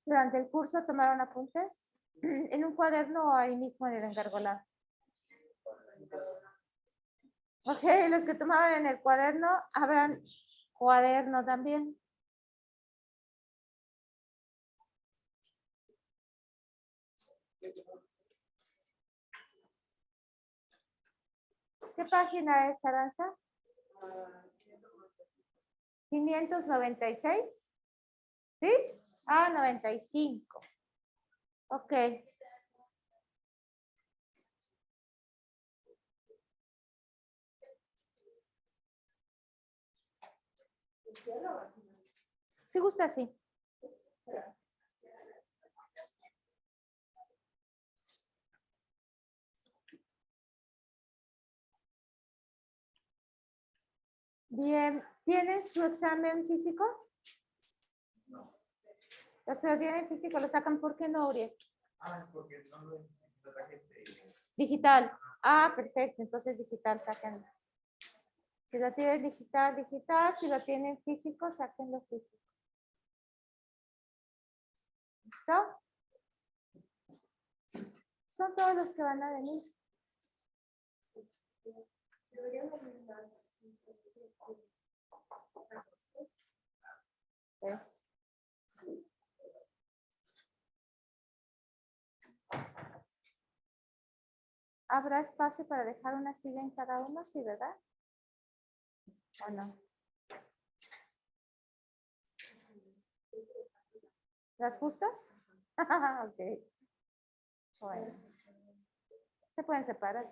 Durante el curso tomaron apuntes en un cuaderno o ahí mismo en el engargolado. Ok, los que tomaban en el cuaderno, abran cuaderno también. ¿Qué página es, Aranza? 596. ¿Sí? Ah, 95. Ok. Si gusta, sí. Bien, ¿tienes su examen físico? No. Los que lo tienen físico lo sacan, ¿por qué no, Uriel? Porque no lo digital. Ah, perfecto, entonces digital, sáquenlo. Si lo tienen digital, digital. Si lo tienen físico, sáquenlo físico. ¿Listo? Son todos los que van a venir. ¿Sí? ¿Habrá espacio para dejar una silla en cada uno? Sí, ¿verdad? ¿O no? ¿Las justas? Ok. Bueno. ¿Se pueden separar?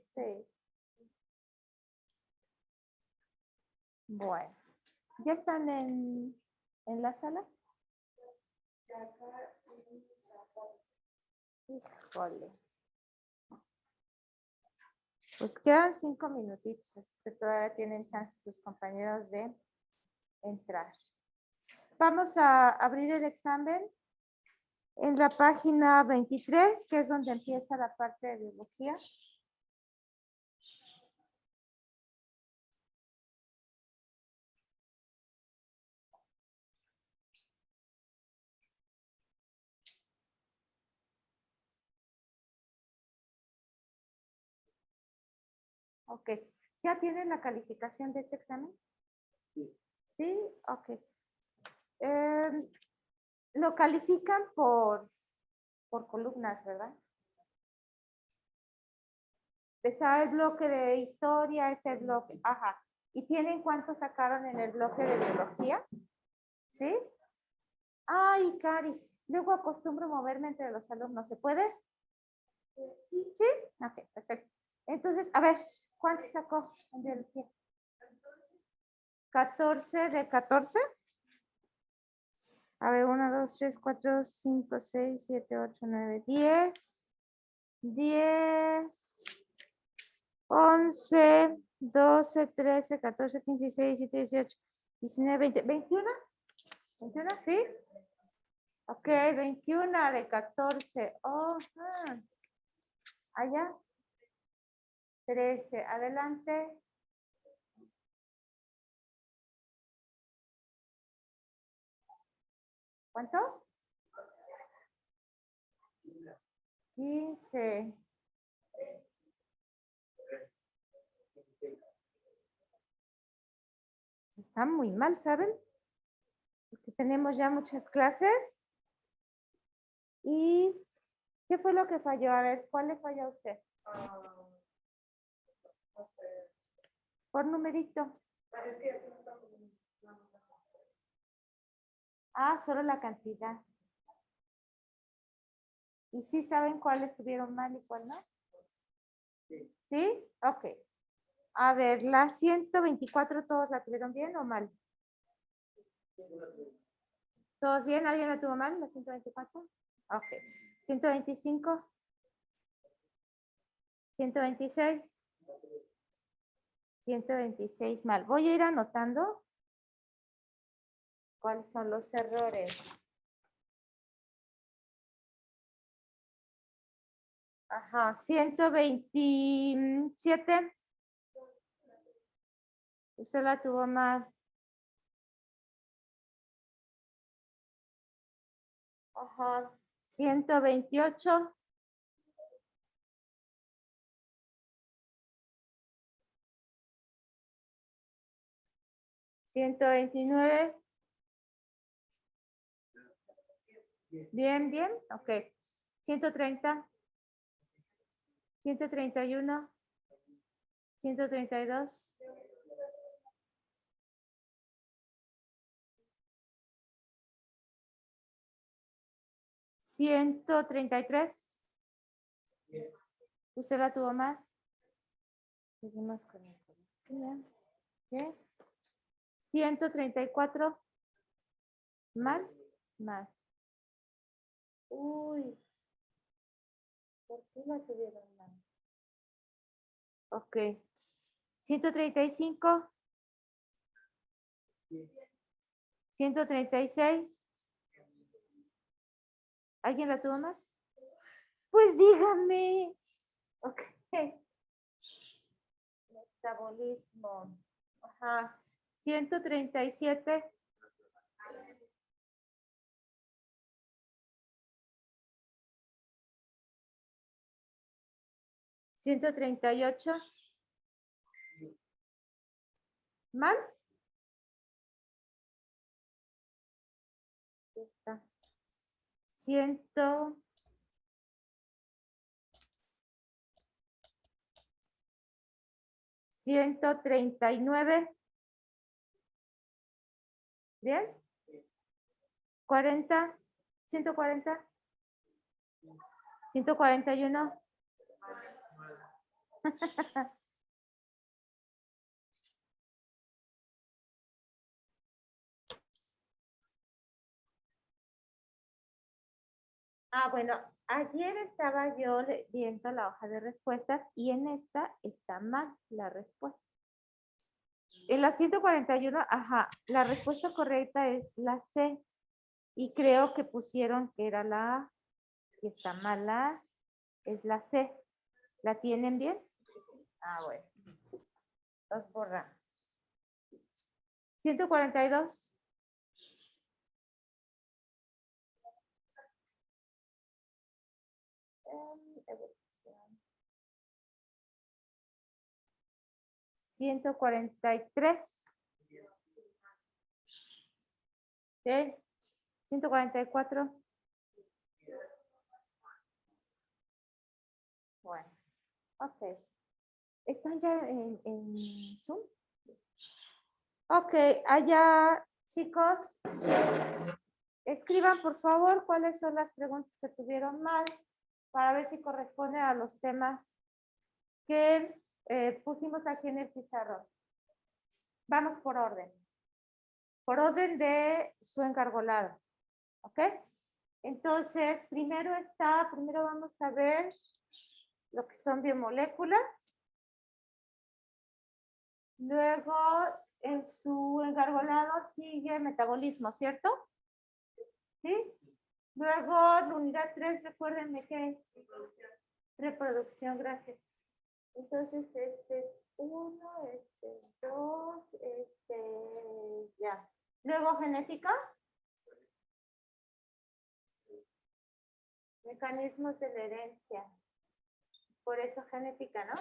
Sí. Bueno. ¿Ya están en la sala? Híjole. Pues quedan 5 minutitos, que todavía tienen chance sus compañeros de entrar. Vamos a abrir el examen en la página 23, que es donde empieza la parte de biología. Ok. ¿Ya tienen la calificación de este examen? Sí. ¿Sí? Ok. Lo califican por columnas, ¿verdad? Está el bloque de historia, este bloque, ajá. ¿Y tienen cuánto sacaron en el bloque de biología? ¿Sí? Ay, Cari, luego acostumbro moverme entre los alumnos, ¿se puede? Sí. ¿Sí? Ok, perfecto. Entonces, a ver, ¿cuánto sacó en biología? 14 de 14. A ver, 1, 2, 3, 4, 5, 6, 7, 8, 9, 10. 10, 11, 12, 13, 14, 15, 16, 17, 18, 19, 20, 21. ¿21? ¿Sí? Ok, 21 de 14. Oh, allá. 13. Adelante. ¿Cuánto? 15. Está muy mal, ¿saben? Porque tenemos ya muchas clases. ¿Y qué fue lo que falló? A ver, ¿cuál le falló a usted? No sé. Por numerito. Es que Ah, solo la cantidad. ¿Y sí saben cuáles estuvieron mal y cuál no? Sí. ¿Sí? Ok. A ver, la 124, ¿todos la tuvieron bien o mal? ¿Todos bien? ¿Alguien la tuvo mal, la 124? Ok. 125. 126. 126 mal. Voy a ir anotando cuáles son los errores. Ajá, 127. Usted la tuvo mal. Ajá. 128. 129. Bien, bien. Ok. 130. 131. 132. 133. ¿Usted la tuvo mal? Seguimos con el policía. ¿Qué? 134. ¿Mal? Mal. Uy. ¿Por qué la tuvieron mal? Ok. 135. 136. ¿Alguien la tuvo mal? Pues dígame. Ok. Metabolismo. Ajá. 137. 138. ¿Mal? Ya está. 139. ¿Bien? 40. 140. 141. Bueno, ayer estaba yo viendo la hoja de respuestas y en esta está mal la respuesta. En la 141, ajá, la respuesta correcta es la C. Y creo que pusieron que era la A. Y está mal la A. Es la C. ¿La tienen bien? Bueno. Los borramos. 142. 143. ¿Sí? 144. Bueno, ok. ¿Están ya en Zoom? Ok, allá, chicos, escriban por favor cuáles son las preguntas que tuvieron mal para ver si corresponden a los temas que pusimos aquí en el pizarrón. Vamos por orden. Por orden de su encargolado. ¿Ok? Entonces, primero vamos a ver lo que son biomoléculas. Luego, en su encargolado sigue metabolismo, ¿cierto? ¿Sí? Luego, la unidad 3, recuérdenme que es reproducción, gracias. Entonces, este es 1, este es 2, ya. Luego, genética. Mecanismos de la herencia. Por eso genética, ¿no?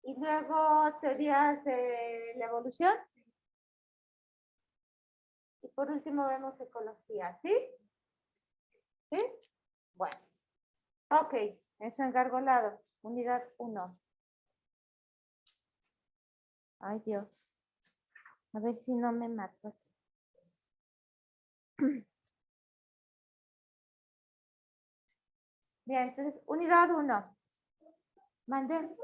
Y luego, teorías de la evolución. Y por último, vemos ecología, ¿sí? ¿Sí? Bueno. Ok, en su encargolado, unidad 1. Ay, Dios. A ver si no me mato. Bien, entonces, unidad 1. Mande.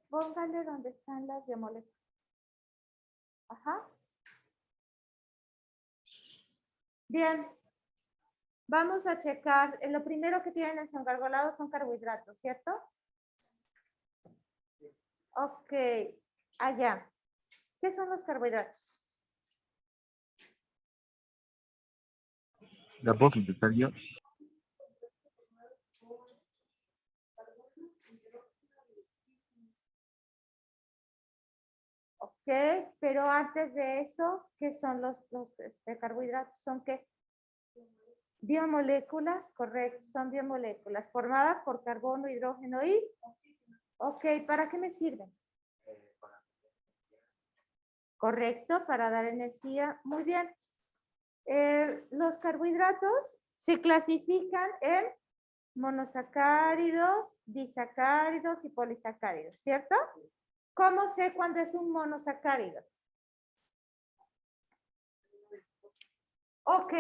Póngale donde están las biomoléculas. Ajá. Bien. Vamos a checar. Lo primero que tienen en su encargolado son carbohidratos, ¿cierto? Ok. Allá. ¿Qué son los carbohidratos? ¿La puedo contestar yo? Ok, pero antes de eso, ¿qué son los carbohidratos? ¿Son qué? Biomoléculas, correcto, son biomoléculas formadas por carbono, hidrógeno y... Ok, ¿para qué me sirven? Correcto, para dar energía. Muy bien. Los carbohidratos se clasifican en monosacáridos, disacáridos y polisacáridos, ¿cierto? ¿Cómo sé cuándo es un monosacárido? Ok,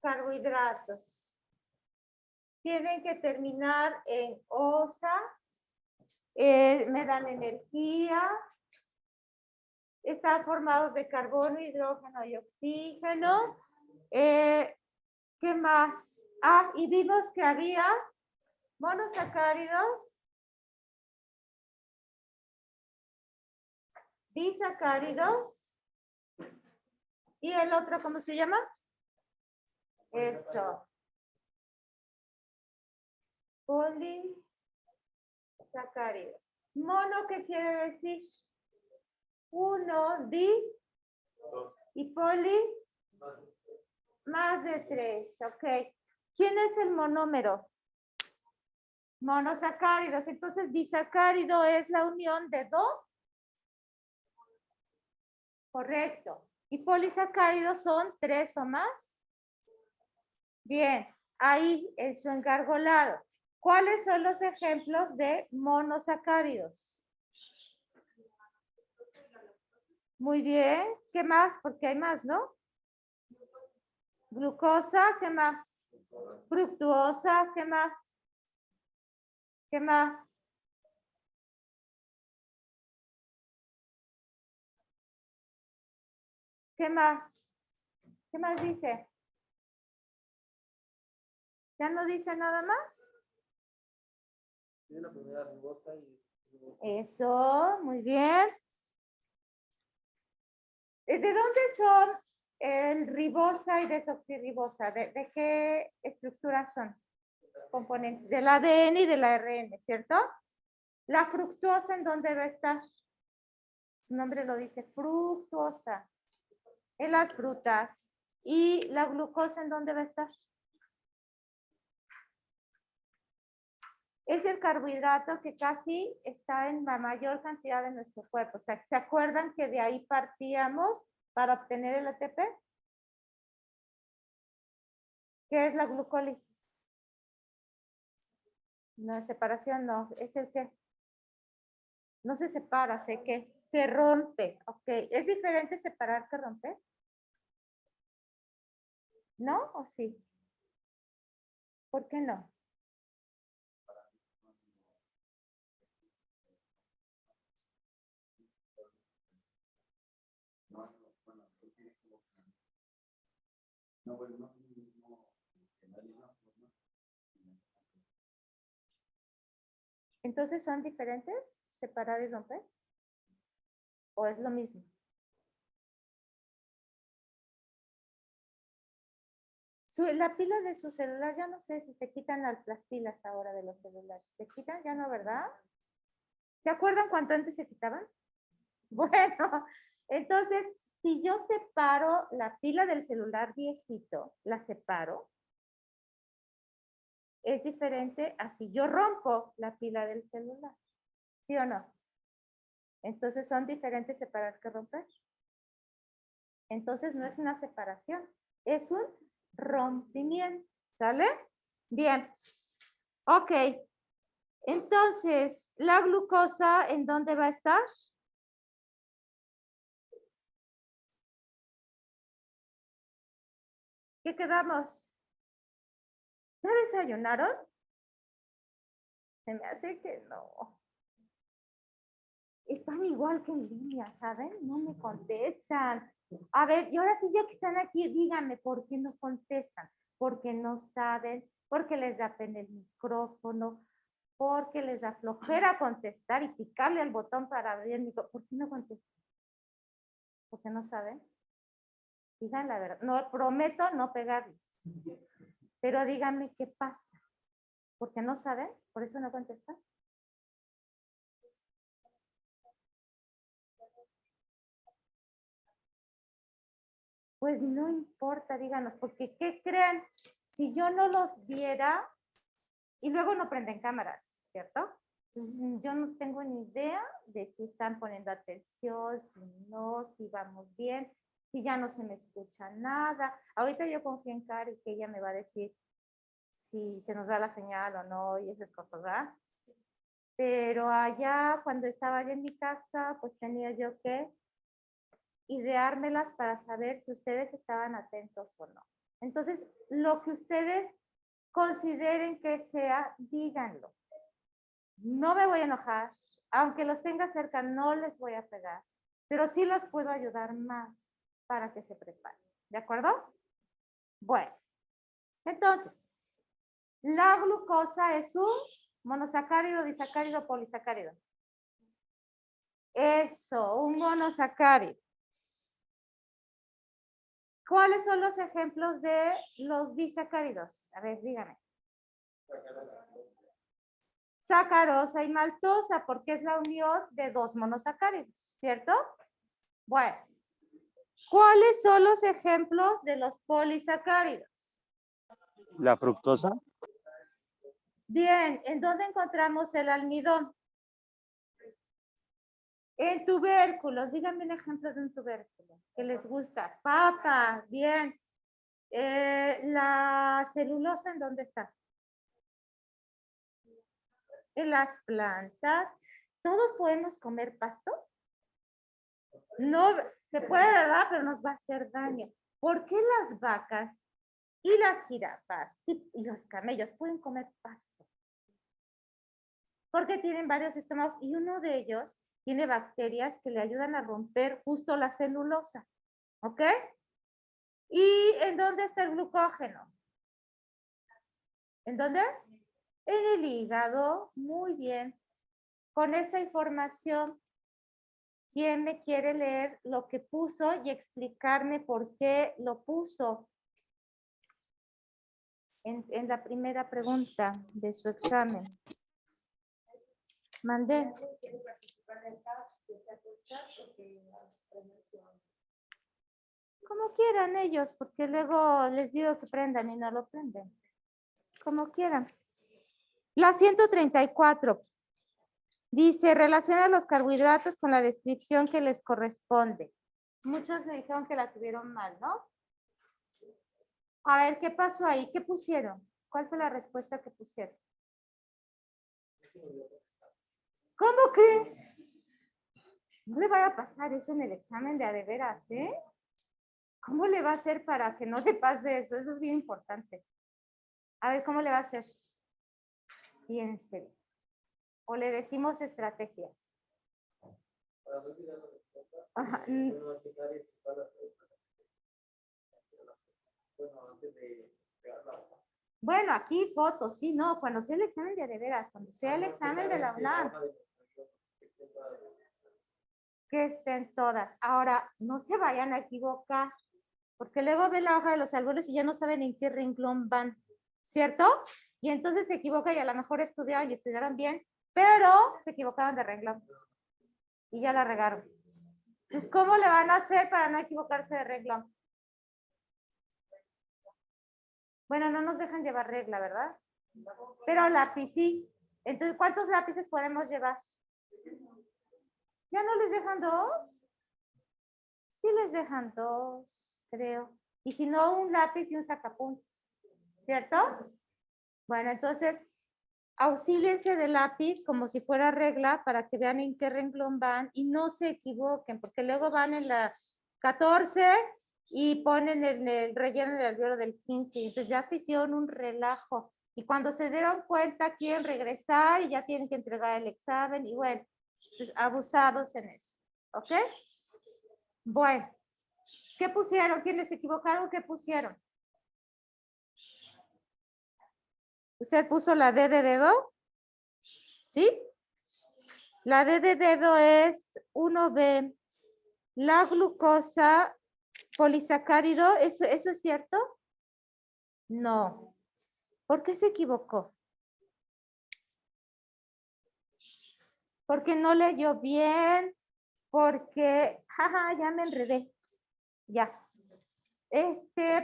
carbohidratos. Tienen que terminar en osa, me dan energía, están formados de carbono, hidrógeno y oxígeno. ¿Qué más? Ah, y vimos que había monosacáridos, disacáridos, y el otro, ¿cómo se llama? Eso. Polisacáridos. Mono, ¿qué quiere decir? Uno, y poli, más de 3. Ok. ¿Quién es el monómero? Monosacáridos. Entonces, disacárido es la unión de 2. Correcto. ¿Y polisacáridos son 3 o más? Bien. Ahí en su engargolado. ¿Cuáles son los ejemplos de monosacáridos? Muy bien. ¿Qué más? Porque hay más, ¿no? Glucosa, ¿qué más? Fructuosa, ¿qué más? ¿Qué más? ¿Qué más? ¿Qué más dice? ¿Ya no dice nada más? La primera ribosa y... Eso, muy bien. ¿De dónde son el ribosa y desoxirribosa? ¿De qué estructuras son? Componentes del ADN y del ARN, ¿cierto? La fructuosa, ¿en dónde va a estar? Su nombre lo dice, fructuosa. En las frutas. ¿Y la glucosa, en dónde va a estar? Es el carbohidrato que casi está en la mayor cantidad de nuestro cuerpo. O sea, ¿se acuerdan que de ahí partíamos para obtener el ATP? ¿Qué es la glucólisis? No, separación no, es el que no se separa, sé que se rompe. Ok, ¿es diferente separar que romper? ¿No o sí? ¿Por qué no? Entonces, ¿son diferentes separar y romper? ¿O es lo mismo? La pila de su celular, ya no sé si se quitan las pilas ahora de los celulares. ¿Se quitan? Ya no, ¿verdad? ¿Se acuerdan cuánto antes se quitaban? Bueno, entonces, si yo separo la pila del celular viejito, la separo, es diferente a si yo rompo la pila del celular. ¿Sí o no? Entonces, son diferentes separar que romper. Entonces, no es una separación, es un rompimiento. ¿Sale? Bien. Ok. Entonces, la glucosa, ¿en dónde va a estar? ¿Qué quedamos? ¿Ya desayunaron? Se me hace que no. Están igual que en línea, ¿saben? No me contestan. A ver, y ahora sí, ya que están aquí, díganme por qué no contestan. Porque no saben, porque les da pena el micrófono, porque les da flojera contestar y picarle al botón para abrir el micrófono. ¿Por qué no contestan? ¿Porque no saben? Digan la verdad. No, prometo no pegarles. Pero díganme qué pasa. ¿Porque no saben? ¿Por eso no contestan? Pues no importa, díganos, porque ¿qué creen? Si yo no los viera, y luego no prenden cámaras, ¿cierto? Entonces, yo no tengo ni idea de si están poniendo atención, si no, si vamos bien, si ya no se me escucha nada. Ahorita yo confío en Cari, que ella me va a decir si se nos va la señal o no y esas cosas, ¿verdad? Pero allá, cuando estaba yo en mi casa, pues tenía yo que ideármelas para saber si ustedes estaban atentos o no. Entonces, lo que ustedes consideren que sea, díganlo. No me voy a enojar, aunque los tenga cerca, no les voy a pegar, pero sí los puedo ayudar más para que se preparen. ¿De acuerdo? Bueno, entonces, la glucosa es un monosacárido, disacárido, polisacárido. Eso, un monosacárido. ¿Cuáles son los ejemplos de los disacáridos? A ver, dígame. Sacarosa y maltosa, porque es la unión de dos monosacáridos, ¿cierto? Bueno, ¿cuáles son los ejemplos de los polisacáridos? La fructosa. Bien, ¿en dónde encontramos el almidón? En tubérculos. Díganme un ejemplo de un tubérculo que les gusta. Papa, bien. La celulosa, ¿en dónde está? En las plantas. ¿Todos podemos comer pasto? No, se puede, ¿verdad? Pero nos va a hacer daño. ¿Por qué las vacas y las jirafas y los camellos pueden comer pasto? Porque tienen varios estómagos y uno de ellos tiene bacterias que le ayudan a romper justo la celulosa. ¿Ok? ¿Y en dónde está el glucógeno? ¿En dónde? En el hígado. Muy bien. Con esa información, ¿quién me quiere leer lo que puso y explicarme por qué lo puso en la primera pregunta de su examen? Mandé. Como quieran ellos, porque luego les digo que prendan y no lo prenden. Como quieran. La 134. Dice, relaciona los carbohidratos con la descripción que les corresponde. Muchos me dijeron que la tuvieron mal, ¿no? A ver, ¿qué pasó ahí? ¿Qué pusieron? ¿Cuál fue la respuesta que pusieron? ¿Cómo crees? No le vaya a pasar eso en el examen de veras, ¿eh? ¿Cómo le va a hacer para que no le pase eso? Eso es bien importante. A ver, ¿cómo le va a hacer? Piénselo. O le decimos estrategias. Ajá. Bueno, aquí fotos, sí, no, cuando sea el examen de veras, cuando sea el examen de la UNAM, que estén todas. Ahora, no se vayan a equivocar, porque luego ven la hoja de los árboles y ya no saben en qué renglón van, ¿cierto? Y entonces se equivoca y a lo mejor estudiaron y estudiaron bien, pero se equivocaron de renglón y ya la regaron. Entonces, ¿cómo le van a hacer para no equivocarse de renglón? Bueno, no nos dejan llevar regla, ¿verdad? Pero lápiz sí. Entonces, ¿cuántos lápices podemos llevar? ¿Ya no les dejan dos? Sí les dejan dos, creo. Y si no, un lápiz y un sacapuntas, ¿cierto? Bueno, entonces, auxíliense de lápiz como si fuera regla para que vean en qué renglón van y no se equivoquen, porque luego van en la 14 y ponen en el relleno del alveolo del 15, y entonces ya se hicieron un relajo. Y cuando se dieron cuenta quieren regresar y ya tienen que entregar el examen y bueno, pues abusados en eso, ¿ok? Bueno, ¿qué pusieron? ¿Quiénes se equivocaron? ¿Qué pusieron? ¿Usted puso la D de dedo? ¿Sí? La D de dedo es 1B. La glucosa polisacárido, ¿eso es cierto? No. ¿Por qué se equivocó? Porque no leyó bien, porque, jaja, ya me enredé, ya.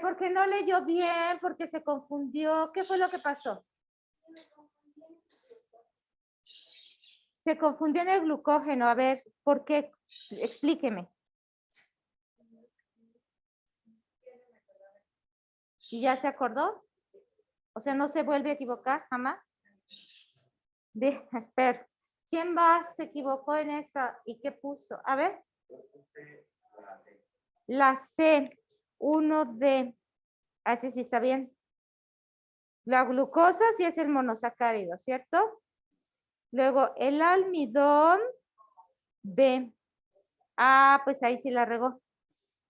Porque no leyó bien, porque se confundió. ¿Qué fue lo que pasó? Se confundió en el glucógeno. A ver, ¿por qué? Explíqueme. ¿Y ya se acordó? O sea, no se vuelve a equivocar jamás. Espera. ¿Quién más se equivocó en esa? ¿Y qué puso? A ver. La C, 1D. Así sí está bien. La glucosa sí es el monosacárido, ¿cierto? Luego el almidón B. Ah, pues ahí sí la regó.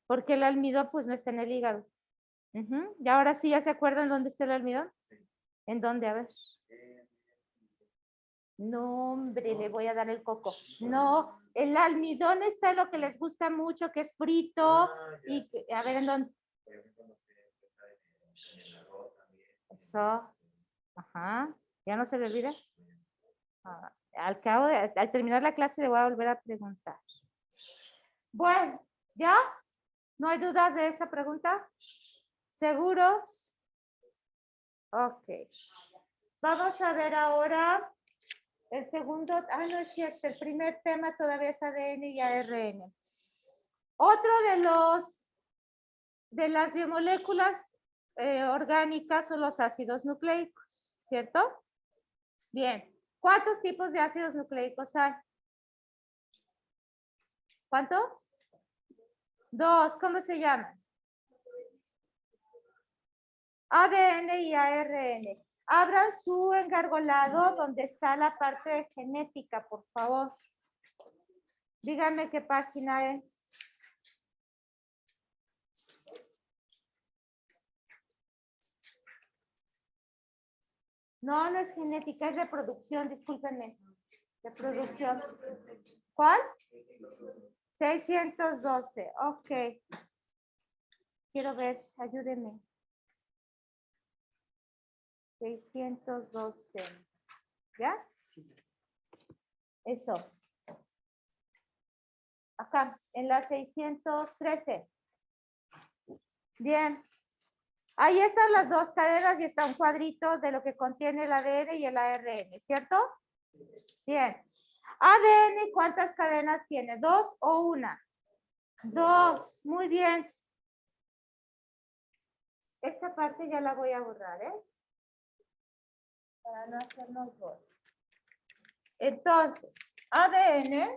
Porque el almidón pues no está en el hígado. Y ahora sí, ¿ya se acuerdan dónde está el almidón? Sí. ¿En dónde? A ver. No, hombre, le voy a dar el coco. No, el almidón está en lo que les gusta mucho, que es frito. Y que, a ver, ¿en dónde? Eso. Ajá. ¿Ya no se le olvida? Al terminar la clase le voy a volver a preguntar. Bueno, ¿ya? ¿No hay dudas de esa pregunta? ¿Seguros? Ok. Vamos a ver ahora el segundo. Ah, no es cierto. El primer tema todavía es ADN y ARN. Otro de las biomoléculas orgánicas son los ácidos nucleicos, ¿cierto? Bien. ¿Cuántos tipos de ácidos nucleicos hay? ¿Cuántos? Dos. ¿Cómo se llaman? ADN y ARN. Abran su engargolado donde está la parte de genética, por favor. Díganme qué página es. No, no es genética, es reproducción, discúlpenme. Reproducción. ¿Cuál? 612. Ok. Quiero ver, ayúdenme. 612. ¿Ya? Eso. Acá, en la 613. Bien. Ahí están las dos cadenas y está un cuadrito de lo que contiene el ADN y el ARN, ¿cierto? Bien. ADN, ¿cuántas cadenas tiene? ¿Dos o una? Dos. Muy bien. Esta parte ya la voy a borrar, ¿eh? Para no hacernos bolas. Entonces, ADN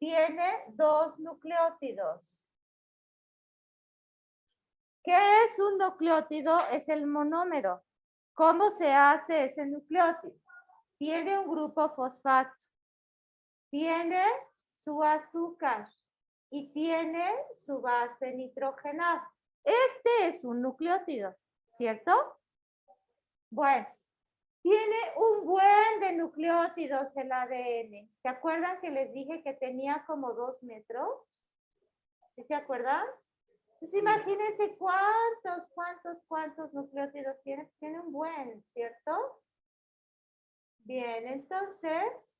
tiene dos nucleótidos. ¿Qué es un nucleótido? Es el monómero. ¿Cómo se hace ese nucleótido? Tiene un grupo fosfato, tiene su azúcar y tiene su base nitrogenada. Este es un nucleótido, ¿cierto? Bueno, tiene un buen de nucleótidos el ADN. ¿Se acuerdan que les dije que tenía como 2 metros? ¿Sí se acuerdan? Pues imagínense cuántos nucleótidos tiene. Tiene un buen, ¿cierto? Bien, entonces,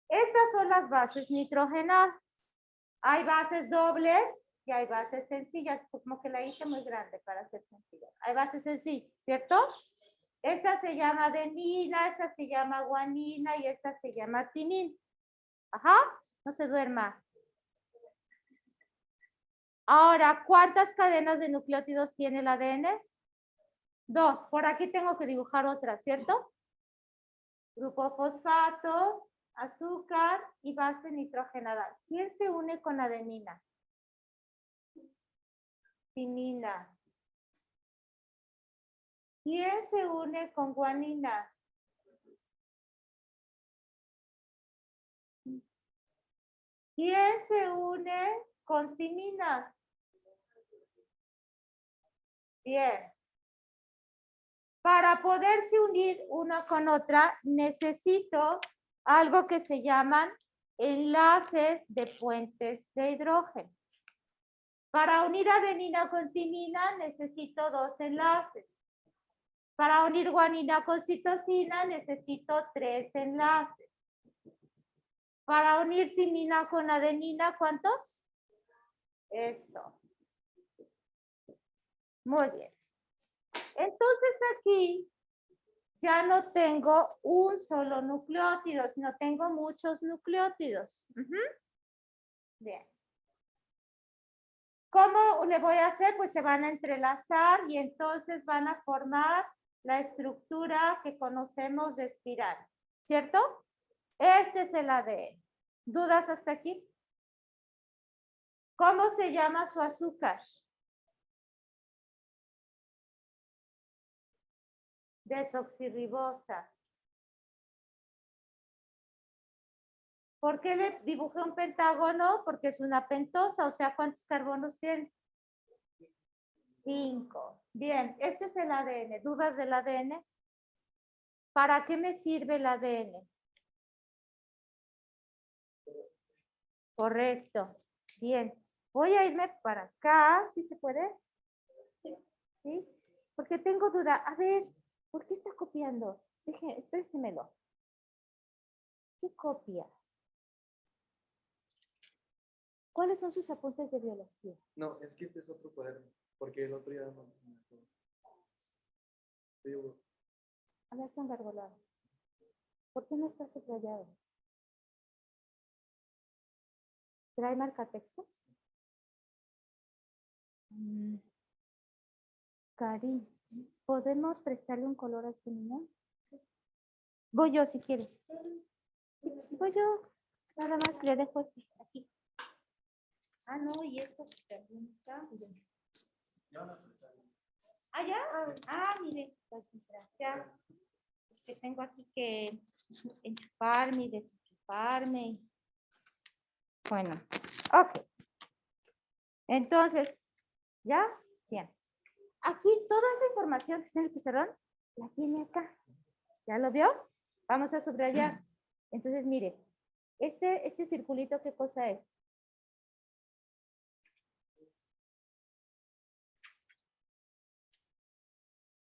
estas son las bases nitrogenadas. Hay bases dobles y hay bases sencillas. Como que la hice muy grande para ser sencilla. Hay bases sencillas, ¿cierto? Esta se llama adenina, esta se llama guanina y esta se llama timina. Ajá, no se duerma. Ahora, ¿cuántas cadenas de nucleótidos tiene el ADN? Dos. Por aquí tengo que dibujar otra, ¿cierto? Grupo fosfato, azúcar y base nitrogenada. ¿Quién se une con adenina? Timina. ¿Quién se une con guanina? ¿Quién se une con timina? Bien. Para poderse unir una con otra, necesito algo que se llaman enlaces de puentes de hidrógeno. Para unir adenina con timina necesito dos enlaces. Para unir guanina con citosina necesito 3 enlaces. Para unir timina con adenina, ¿cuántos? Eso. Muy bien. Entonces aquí ya no tengo un solo nucleótido, sino tengo muchos nucleótidos. Ujú. Bien. ¿Cómo le voy a hacer? Pues se van a entrelazar y entonces van a formar la estructura que conocemos de espiral, ¿cierto? Este es el ADN. ¿Dudas hasta aquí? ¿Cómo se llama su azúcar? Desoxirribosa. ¿Por qué le dibujé un pentágono? Porque es una pentosa, o sea, ¿cuántos carbonos tiene? 5. Bien, este es el ADN. ¿Dudas del ADN? ¿Para qué me sirve el ADN? Correcto. Bien. Voy a irme para acá, ¿sí se puede? ¿Sí? Porque tengo duda. A ver, ¿por qué está copiando? Préstemelo. ¿Qué copia? ¿Cuáles son sus apuntes de biología? No, es que este es otro cuaderno, porque el otro ya no me acuerdo. Digo, A ver, son gargolados. ¿Por qué no está subrayado? ¿Trae marcatextos? Cari, ¿podemos prestarle un color a este niño? Voy yo si quieres. Sí, voy yo. Nada más le dejo así, aquí. Ah, no, y esto también está. Ah, ya. Ah, mire, pues gracias. Es que tengo aquí que enchufarme y desenchufarme. Bueno, ok. Entonces, ¿ya? Bien. Aquí toda esa información que está en el pizarrón la tiene acá. ¿Ya lo vio? Vamos a subrayar. Entonces, mire, este circulito, ¿qué cosa es?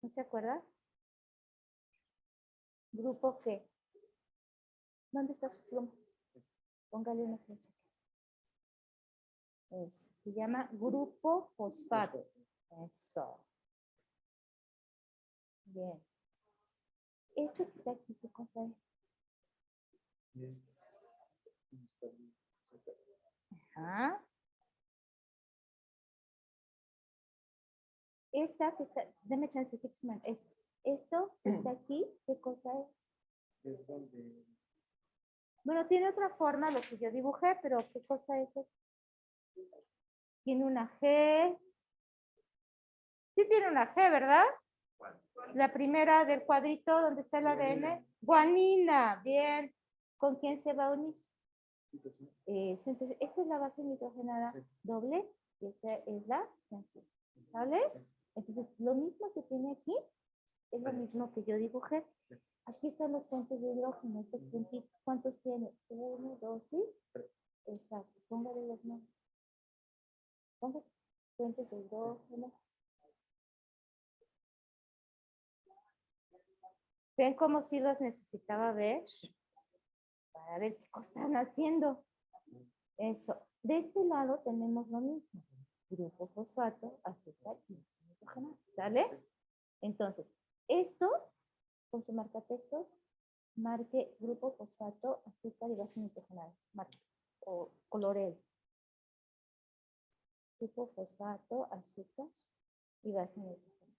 ¿No se acuerda? ¿Grupo qué? ¿Dónde está su pluma? Póngale una flecha. Eso, se llama grupo fosfato. Eso. Bien. Este que está aquí, ¿qué cosa es? Ajá. Esta que está, deme chance, Fixman. Esto que está aquí, ¿qué cosa es? es donde Bueno, tiene otra forma lo que yo dibujé, pero ¿qué cosa es esto? Tiene una G. Sí tiene una G, ¿verdad? La primera del cuadrito donde está el ADN. Guanina. Bien. ¿Con quién se va a unir? Entonces, esta es la base nitrogenada doble y esta es la sencilla. ¿Vale? Entonces, lo mismo que tiene aquí es lo mismo que yo dibujé. Aquí están los puentes de hidrógeno, estos puntitos. ¿Cuántos tiene? 1, 2 y 3. Exacto. Póngale los nombres. Póngale puentes de hidrógeno. ¿Ven cómo sí los necesitaba ver? Para ver qué cosas están haciendo. Eso. De este lado tenemos lo mismo. Grupo fosfato, azúcar y nitrogenado. ¿Sale? Entonces, esto, con su marcatextos, marque grupo fosfato, azúcar y base nitrogenada. Marque. O colorel. Grupo fosfato, azúcar y base nitrogenada.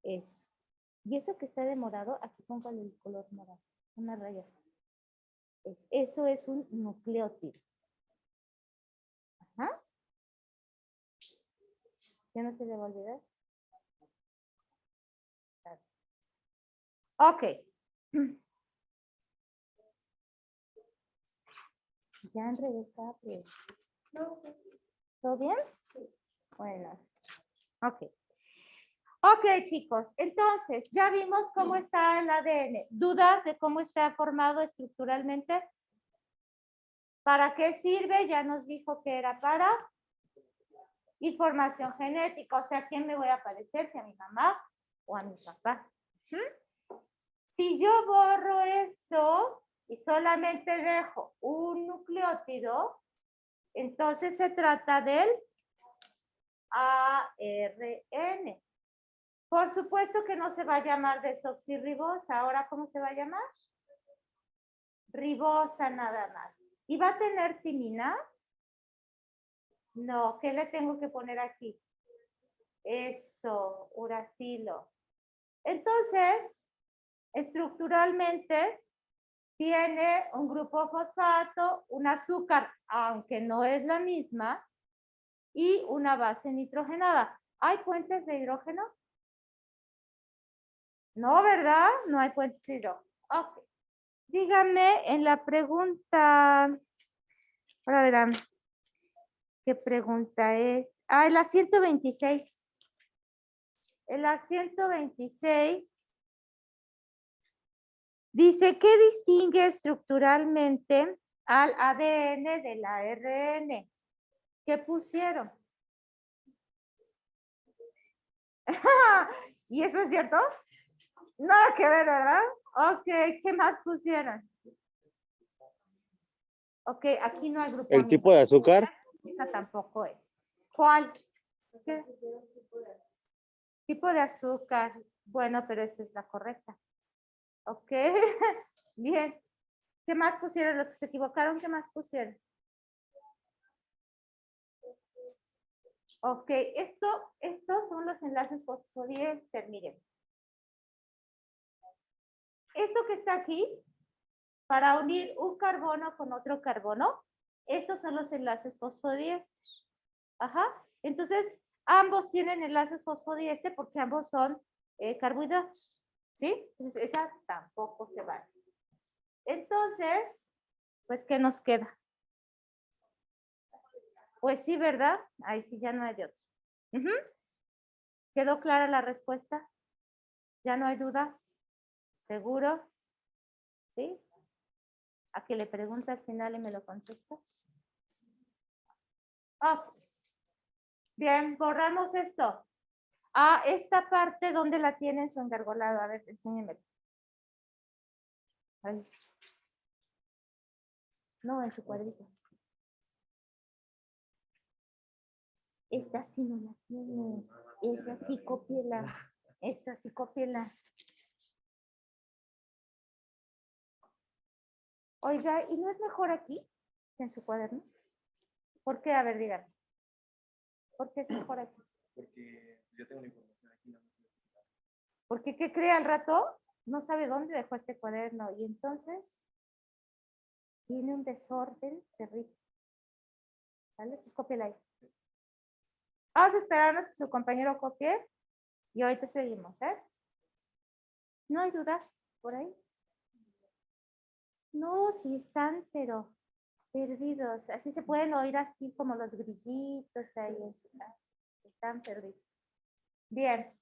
Eso. Y eso que está de morado, aquí póngale el color morado. Una raya. Eso es un nucleótido. Ajá. ¿Ya no se le va a olvidar? Ok. Ya enredé cada ¿Todo bien? Bueno. Ok. Ok, chicos. Entonces, ya vimos cómo está el ADN. ¿Dudas de cómo está formado estructuralmente? ¿Para qué sirve? Ya nos dijo que era para información genética. O sea, ¿a quién me voy a parecer? Si a mi mamá o a mi papá. Si yo borro esto y solamente dejo un nucleótido, entonces se trata del ARN. Por supuesto que no se va a llamar desoxirribosa. ¿Ahora cómo se va a llamar? Ribosa nada más. ¿Y va a tener timina? No, ¿qué le tengo que poner aquí? Eso, uracilo. Entonces, estructuralmente, tiene un grupo fosfato, un azúcar, aunque no es la misma, y una base nitrogenada. ¿Hay puentes de hidrógeno? No, ¿verdad? No hay puentes de hidrógeno. Ok. Dígame en la pregunta, ahora verán, ¿qué pregunta es? En la 126. En la 126 dice, ¿qué distingue estructuralmente al ADN del ARN? ¿Qué pusieron? ¿Y eso es cierto? Nada que ver, ¿verdad? Ok, ¿qué más pusieron? Ok, aquí no hay grupo. El tipo de azúcar. Esa tampoco es. ¿Cuál? ¿Qué? Tipo de azúcar. Bueno, pero esa es la correcta. Ok, bien. ¿Qué más pusieron? Los que se equivocaron, ¿qué más pusieron? Ok, estos son los enlaces fosfodiéster, miren. Esto que está aquí, para unir un carbono con otro carbono, estos son los enlaces fosfodiéster. Ajá, entonces ambos tienen enlaces fosfodiéster porque ambos son carbohidratos, ¿sí? Entonces esa tampoco se vale. Entonces, pues, ¿qué nos queda? Pues sí, ¿verdad? Ahí sí ya no hay de otro. ¿Quedó clara la respuesta? ¿Ya no hay dudas? ¿Seguros? ¿Sí? ¿A que le pregunta al final y me lo contesta? Bien, borramos esto. Esta parte, ¿dónde la tiene su engargolado? A ver, enséñeme. Ahí. No, en su cuadrito. Esta sí no la tiene. Esa sí, cópiela. Esa sí, cópiela. Oiga, ¿y no es mejor aquí que en su cuaderno? ¿Por qué? A ver, díganme. ¿Por qué es mejor aquí? Porque yo tengo la información aquí. Porque, ¿qué cree al rato? No sabe dónde dejó este cuaderno y entonces tiene un desorden terrible. ¿Sale? Pues cópiela ahí. Vamos a esperarnos que su compañero copie y ahorita seguimos, ¿eh? ¿No hay dudas por ahí? No, sí están, pero perdidos. Así se pueden oír así como los grillitos ahí en su casa. Están perdidos. Bien.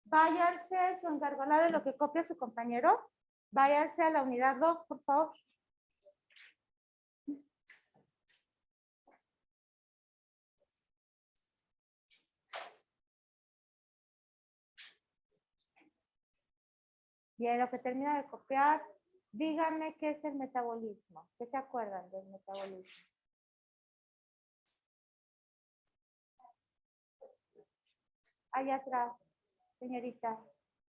Váyanse, su encargolado de lo que copia su compañero. Váyanse a la unidad 2, por favor. Bien, lo que termina de copiar, díganme qué es el metabolismo. ¿Qué se acuerdan del metabolismo? Allá atrás, señorita.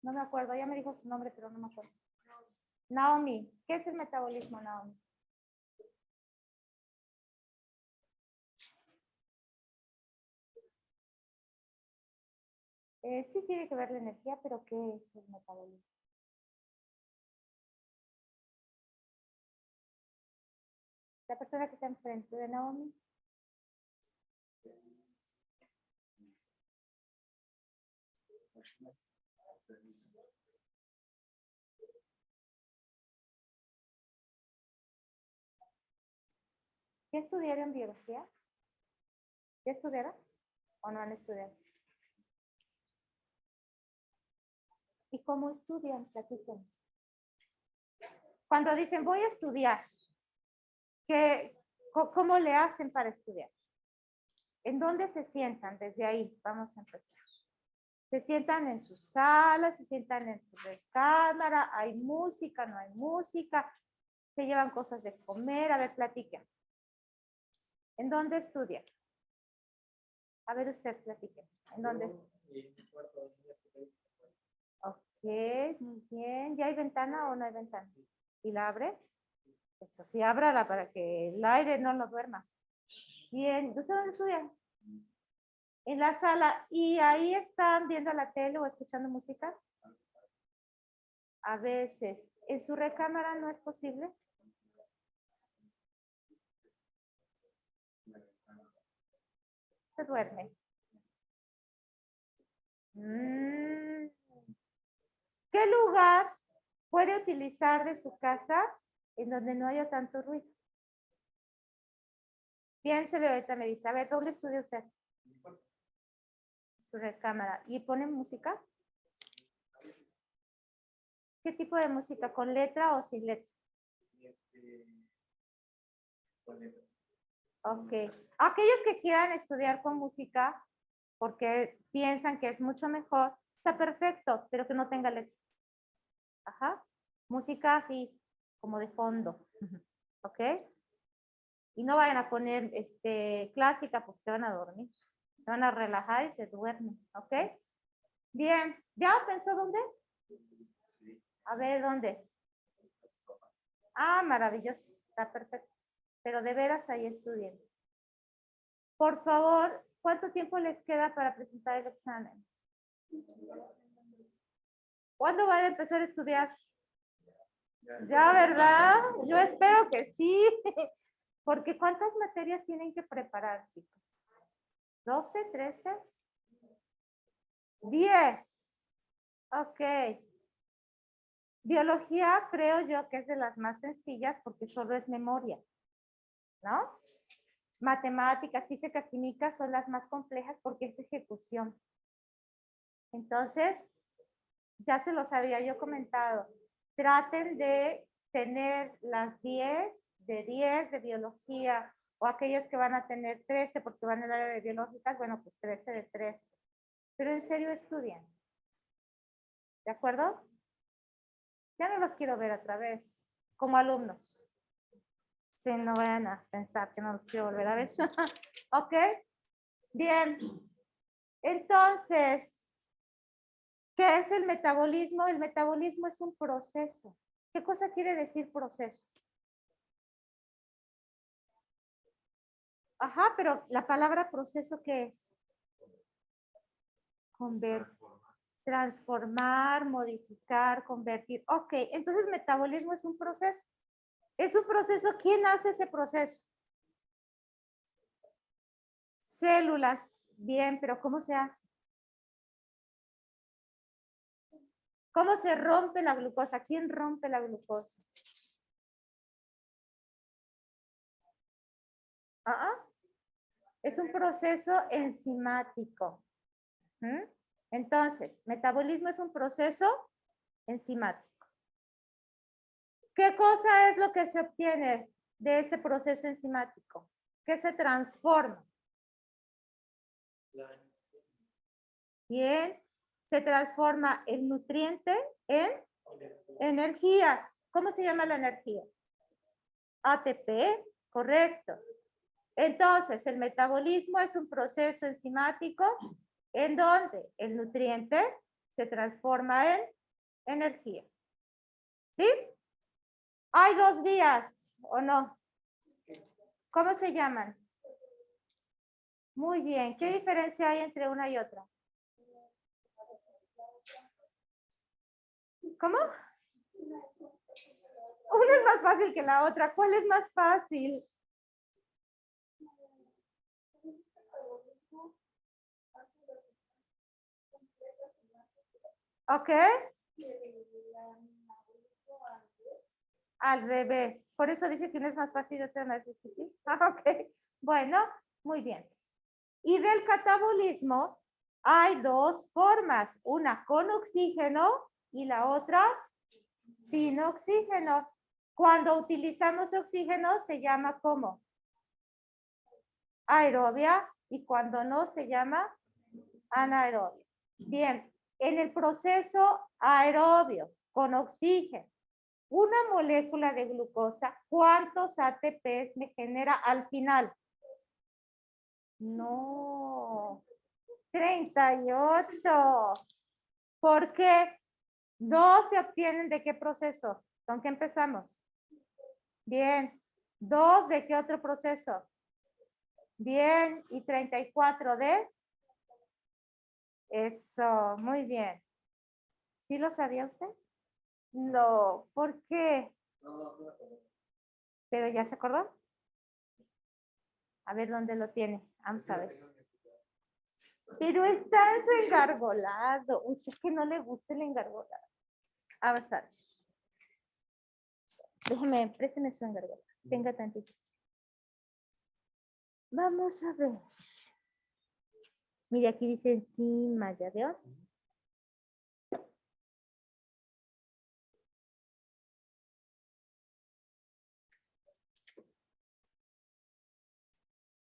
No me acuerdo, ya me dijo su nombre, pero no me acuerdo. Naomi, ¿qué es el metabolismo, Naomi? Sí tiene que ver la energía, pero ¿qué es el metabolismo? La persona que está enfrente de Naomi. ¿Qué estudiaron biología? ¿Qué estudiaron o no han estudiado? ¿Y cómo estudian? Platiquen. Cuando dicen voy a estudiar, ¿cómo le hacen para estudiar? ¿En dónde se sientan? Desde ahí vamos a empezar. Se sientan en su sala, se sientan en su recámara, hay música, no hay música, se llevan cosas de comer, a ver, platiquen. ¿En dónde estudian? A ver, usted platique. ¿En dónde estudia? Ok, muy bien. ¿Ya hay ventana o no hay ventana? ¿Y la abre? Eso sí, ábrala para que el aire no lo duerma. Bien, ¿usted dónde estudia? En la sala. ¿Y ahí están viendo la tele o escuchando música? A veces. ¿En su recámara no es posible? Se duerme. ¿Qué lugar puede utilizar de su casa en donde no haya tanto ruido? Piénsele, ahorita me dice, a ver, ¿dónde estudia usted? Su recámara. ¿Y pone música? ¿Qué tipo de música? ¿Con letra o sin letra? Ok. Aquellos que quieran estudiar con música porque piensan que es mucho mejor, está perfecto, pero que no tenga letra. Ajá. Música así, como de fondo. ¿Ok? Y no vayan a poner clásica porque se van a dormir. Se van a relajar y se duermen. ¿Ok? Bien. ¿Ya pensó dónde? A ver, ¿dónde? Ah, maravilloso. Está perfecto. Pero de veras ahí estudien. Por favor, ¿cuánto tiempo les queda para presentar el examen? ¿Cuándo van a empezar a estudiar? Ya, ¿verdad? Yo espero que sí. Porque ¿cuántas materias tienen que preparar, chicos? ¿12, 13? 10. Ok. Biología creo yo que es de las más sencillas porque solo es memoria, ¿no? Matemáticas, física, química son las más complejas porque es ejecución. Entonces, ya se los había yo comentado. Traten de tener las 10 de biología o aquellas que van a tener 13 porque van en el área de biológicas, bueno, pues 13 de 13. Pero en serio estudien. ¿De acuerdo? Ya no los quiero ver otra vez como alumnos. Sí, no vayan a pensar que no los quiero volver a ver. ¿Ok? Bien. Entonces, ¿qué es el metabolismo? El metabolismo es un proceso. ¿Qué cosa quiere decir proceso? Ajá, pero la palabra proceso, ¿qué es? Transformar, modificar, convertir. Ok, entonces metabolismo es un proceso. Es un proceso, ¿quién hace ese proceso? Células. Bien, pero ¿cómo se hace? ¿Cómo se rompe la glucosa? ¿Quién rompe la glucosa? Es un proceso enzimático. Entonces, metabolismo es un proceso enzimático. ¿Qué cosa es lo que se obtiene de ese proceso enzimático? ¿Qué se transforma? Bien, se transforma el nutriente en energía. ¿Cómo se llama la energía? ATP, correcto. Entonces, el metabolismo es un proceso enzimático en donde el nutriente se transforma en energía. ¿Sí? Hay dos vías, ¿o no? ¿Cómo se llaman? Muy bien. ¿Qué diferencia hay entre una y otra? ¿Cómo? Una es más fácil que la otra. ¿Cuál es más fácil? ¿Ok? Al revés. Por eso dice que una es más fácil y otra más difícil. Ok. Bueno, muy bien. Y del catabolismo hay dos formas. Una con oxígeno y la otra sin oxígeno. Cuando utilizamos oxígeno se llama ¿cómo? Aerobia, y cuando no se llama anaerobia. Bien, en el proceso aerobio con oxígeno, una molécula de glucosa, ¿cuántos ATPs me genera al final? No, 38. ¿Por qué? Dos se obtienen de qué proceso? ¿Con qué empezamos? Bien. ¿Dos de qué otro proceso? Bien. ¿Y 34 de? Eso, muy bien. ¿Sí lo sabía usted? No, ¿por qué? ¿Pero ya se acordó? A ver dónde lo tiene. Vamos a ver. Pero está en su engargolado. Usted que no le gusta el engargolado. Vamos a ver. Déjeme, présteme su engargolado. Tenga tantito. Vamos a ver. Mire, aquí dice encima, ¿ya veo?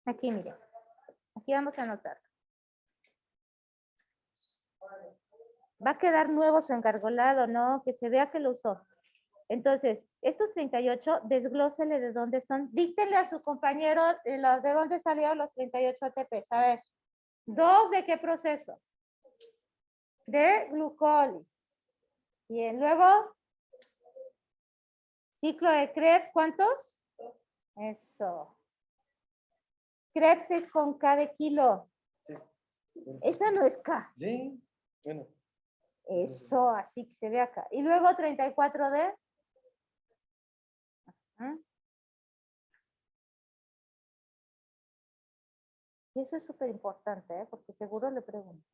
Aquí, mire. Aquí vamos a anotar. Va a quedar nuevo su engargolado, ¿no? Que se vea que lo usó. Entonces, estos 38, desglósele de dónde son. Díctenle a su compañero de dónde salieron los 38 ATPs. A ver, ¿dos de qué proceso? De glucólisis. Bien, luego, ciclo de Krebs, ¿cuántos? Eso. Krebs es con K de kilo. Sí. Esa no es K. Sí, bueno. Eso, así que se ve acá. Y luego 34 de... Ajá. Y eso es súper importante, ¿eh? Porque seguro le pregunto.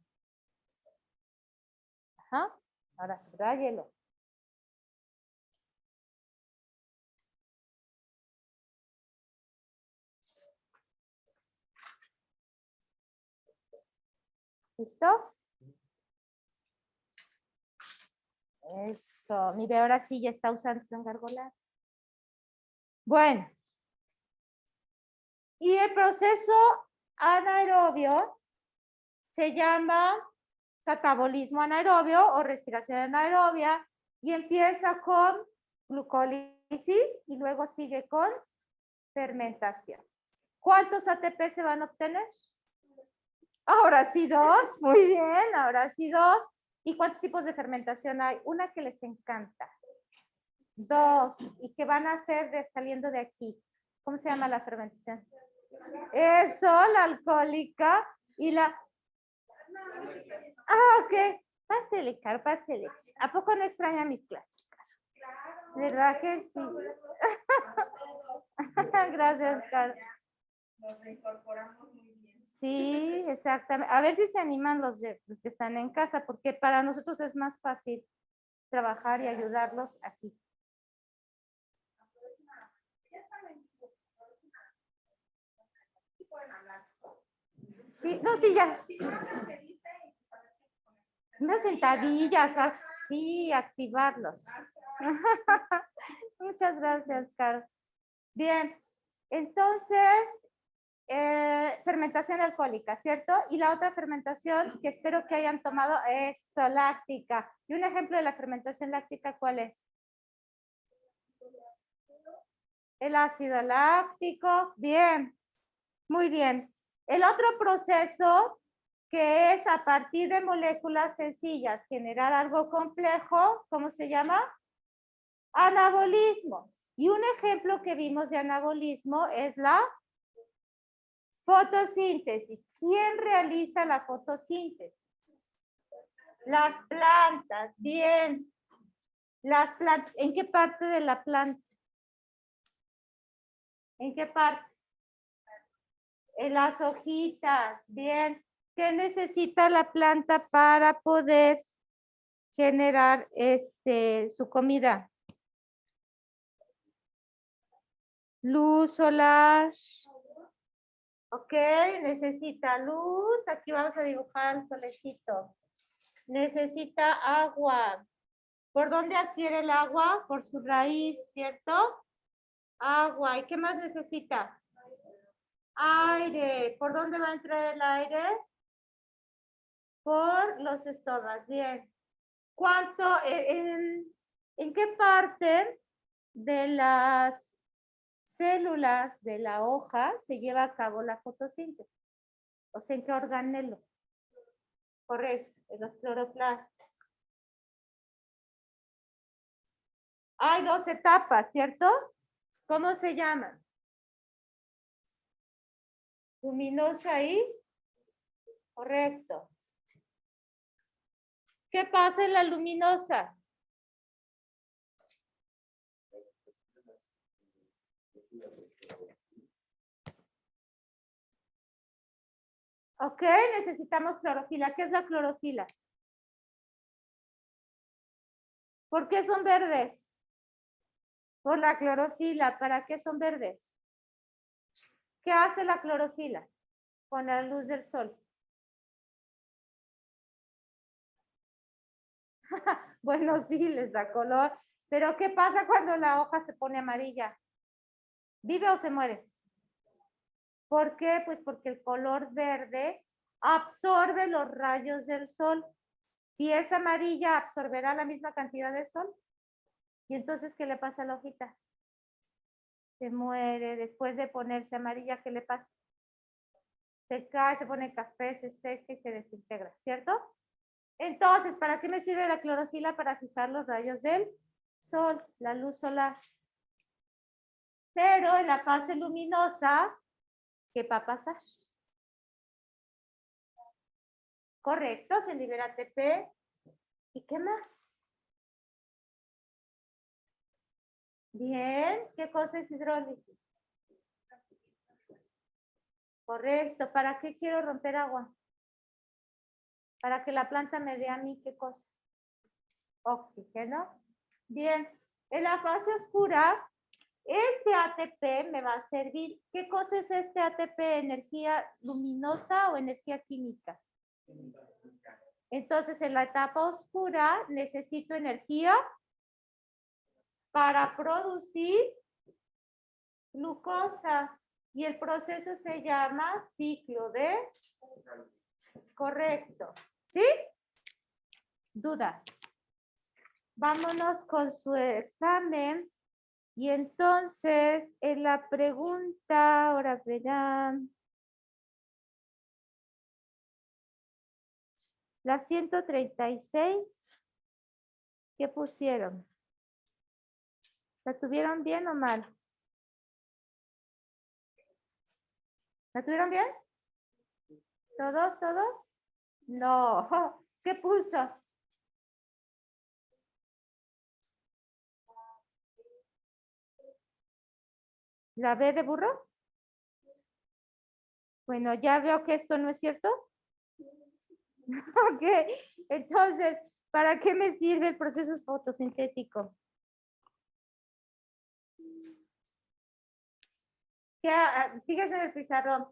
Ajá. Ahora subráyelo. ¿Listo? Eso. Mire, ahora sí ya está usando su engargolado. Bueno. Y el proceso anaerobio se llama catabolismo anaerobio o respiración anaerobia y empieza con glucólisis y luego sigue con fermentación. ¿Cuántos ATP se van a obtener? Ahora sí dos, muy bien, ahora sí dos. ¿Y cuántos tipos de fermentación hay? Una que les encanta. Dos, y que van a hacer saliendo de aquí. ¿Cómo se llama la fermentación? Eso, la alcohólica y la... Ah, ok. Pásele, Caro, pásele. ¿A poco no extraña mis clases? ¿Verdad que sí? Gracias, Caro. Nos reincorporamos muy bien. Sí, exactamente. A ver si se animan los que están en casa, porque para nosotros es más fácil trabajar y ayudarlos aquí. Sí, no, sí, ya. Unas sentadillas, sí, activarlos. Muchas gracias, Caro. Bien, entonces, fermentación alcohólica, ¿cierto? Y la otra fermentación que espero que hayan tomado es láctica. Y un ejemplo de la fermentación láctica, ¿cuál es? El ácido láctico. Bien, muy bien. El otro proceso que es a partir de moléculas sencillas generar algo complejo, ¿cómo se llama? Anabolismo. Y un ejemplo que vimos de anabolismo es la fotosíntesis. ¿Quién realiza la fotosíntesis? Las plantas. Bien. Las plantas. ¿En qué parte de la planta? ¿En qué parte? En las hojitas. Bien. ¿Qué necesita la planta para poder generar su comida? Luz solar. Ok, necesita luz. Aquí vamos a dibujar el solecito. Necesita agua. ¿Por dónde adquiere el agua? Por su raíz, ¿cierto? Agua. ¿Y qué más necesita? Aire. ¿Por dónde va a entrar el aire? por los estomas. Bien. ¿Cuánto, en qué parte de las células de la hoja se lleva a cabo la fotosíntesis? O sea, ¿en qué organelo? Correcto, en los cloroplastos. Hay dos etapas, ¿cierto? ¿Cómo se llaman? Luminosa y correcto. ¿Qué pasa en la luminosa? Ok, necesitamos clorofila. ¿Qué es la clorofila? ¿Por qué son verdes? Por la clorofila. ¿Para qué son verdes? ¿Qué hace la clorofila con la luz del sol? Bueno, sí, les da color. Pero ¿qué pasa cuando la hoja se pone amarilla? ¿Vive o se muere? ¿Por qué? Pues porque el color verde absorbe los rayos del sol. Si es amarilla, absorberá la misma cantidad de sol. ¿Y entonces qué le pasa a la hojita? Se muere. Después de ponerse amarilla, ¿qué le pasa? Se cae, se pone café, se seca y se desintegra, ¿cierto? Entonces, ¿para qué me sirve la clorofila? Para fijar los rayos del sol, la luz solar. Pero en la fase luminosa, ¿qué va a pasar? Correcto, se libera ATP. ¿Y qué más? Bien, ¿qué cosa es hidrólisis? Correcto, ¿para qué quiero romper agua? Para que la planta me dé a mí, ¿qué cosa? Oxígeno. Bien, en la fase oscura, este ATP me va a servir. ¿Qué cosa es este ATP? ¿Energía luminosa o energía química? Entonces, en la etapa oscura necesito energía para producir glucosa. Y el proceso se llama ciclo de... Correcto. ¿Sí? ¿Dudas? Vámonos con su examen. Y entonces, en la pregunta, ahora verán. La 136, ¿qué pusieron? ¿La tuvieron bien o mal? ¿La tuvieron bien? ¿Todos, todos? No. ¿Qué puso? ¿La B de burro? Bueno, ya veo que esto no es cierto. Ok, entonces, ¿para qué me sirve el proceso fotosintético? Fíjese en el pizarrón.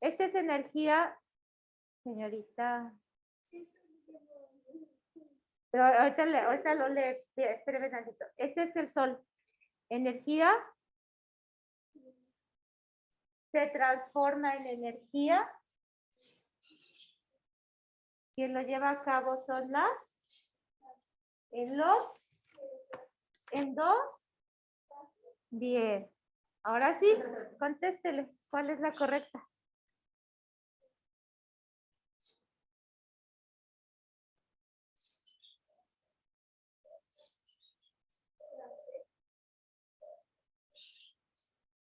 Esta es energía, señorita. Pero ahorita lo lee. Espéreme tantito. Este es el sol. Energía se transforma en energía. Quien lo lleva a cabo son en dos. Bien. Ahora sí, contéstele. ¿Cuál es la correcta?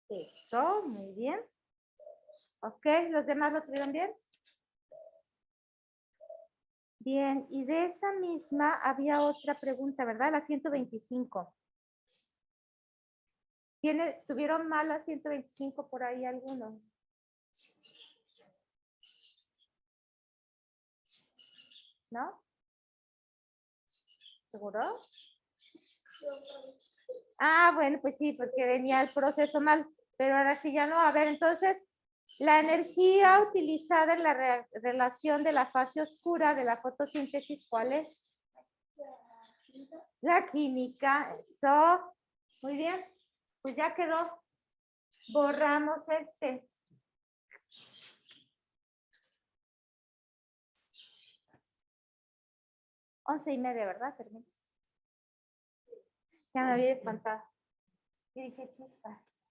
Eso, muy bien. Ok, ¿los demás lo tuvieron bien? Bien, y de esa misma había otra pregunta, ¿verdad? La 125. ¿Tuvieron mal la 125 por ahí algunos? ¿No? ¿Seguro? Ah, bueno, pues sí, porque venía el proceso mal, pero ahora sí ya no. A ver, entonces, la energía utilizada en la relación de la fase oscura de la fotosíntesis, ¿cuál es? La química, eso. Muy bien, pues ya quedó. Borramos este. 11:30, ¿verdad? Termina. Ya me había espantado. Y dije, chispas.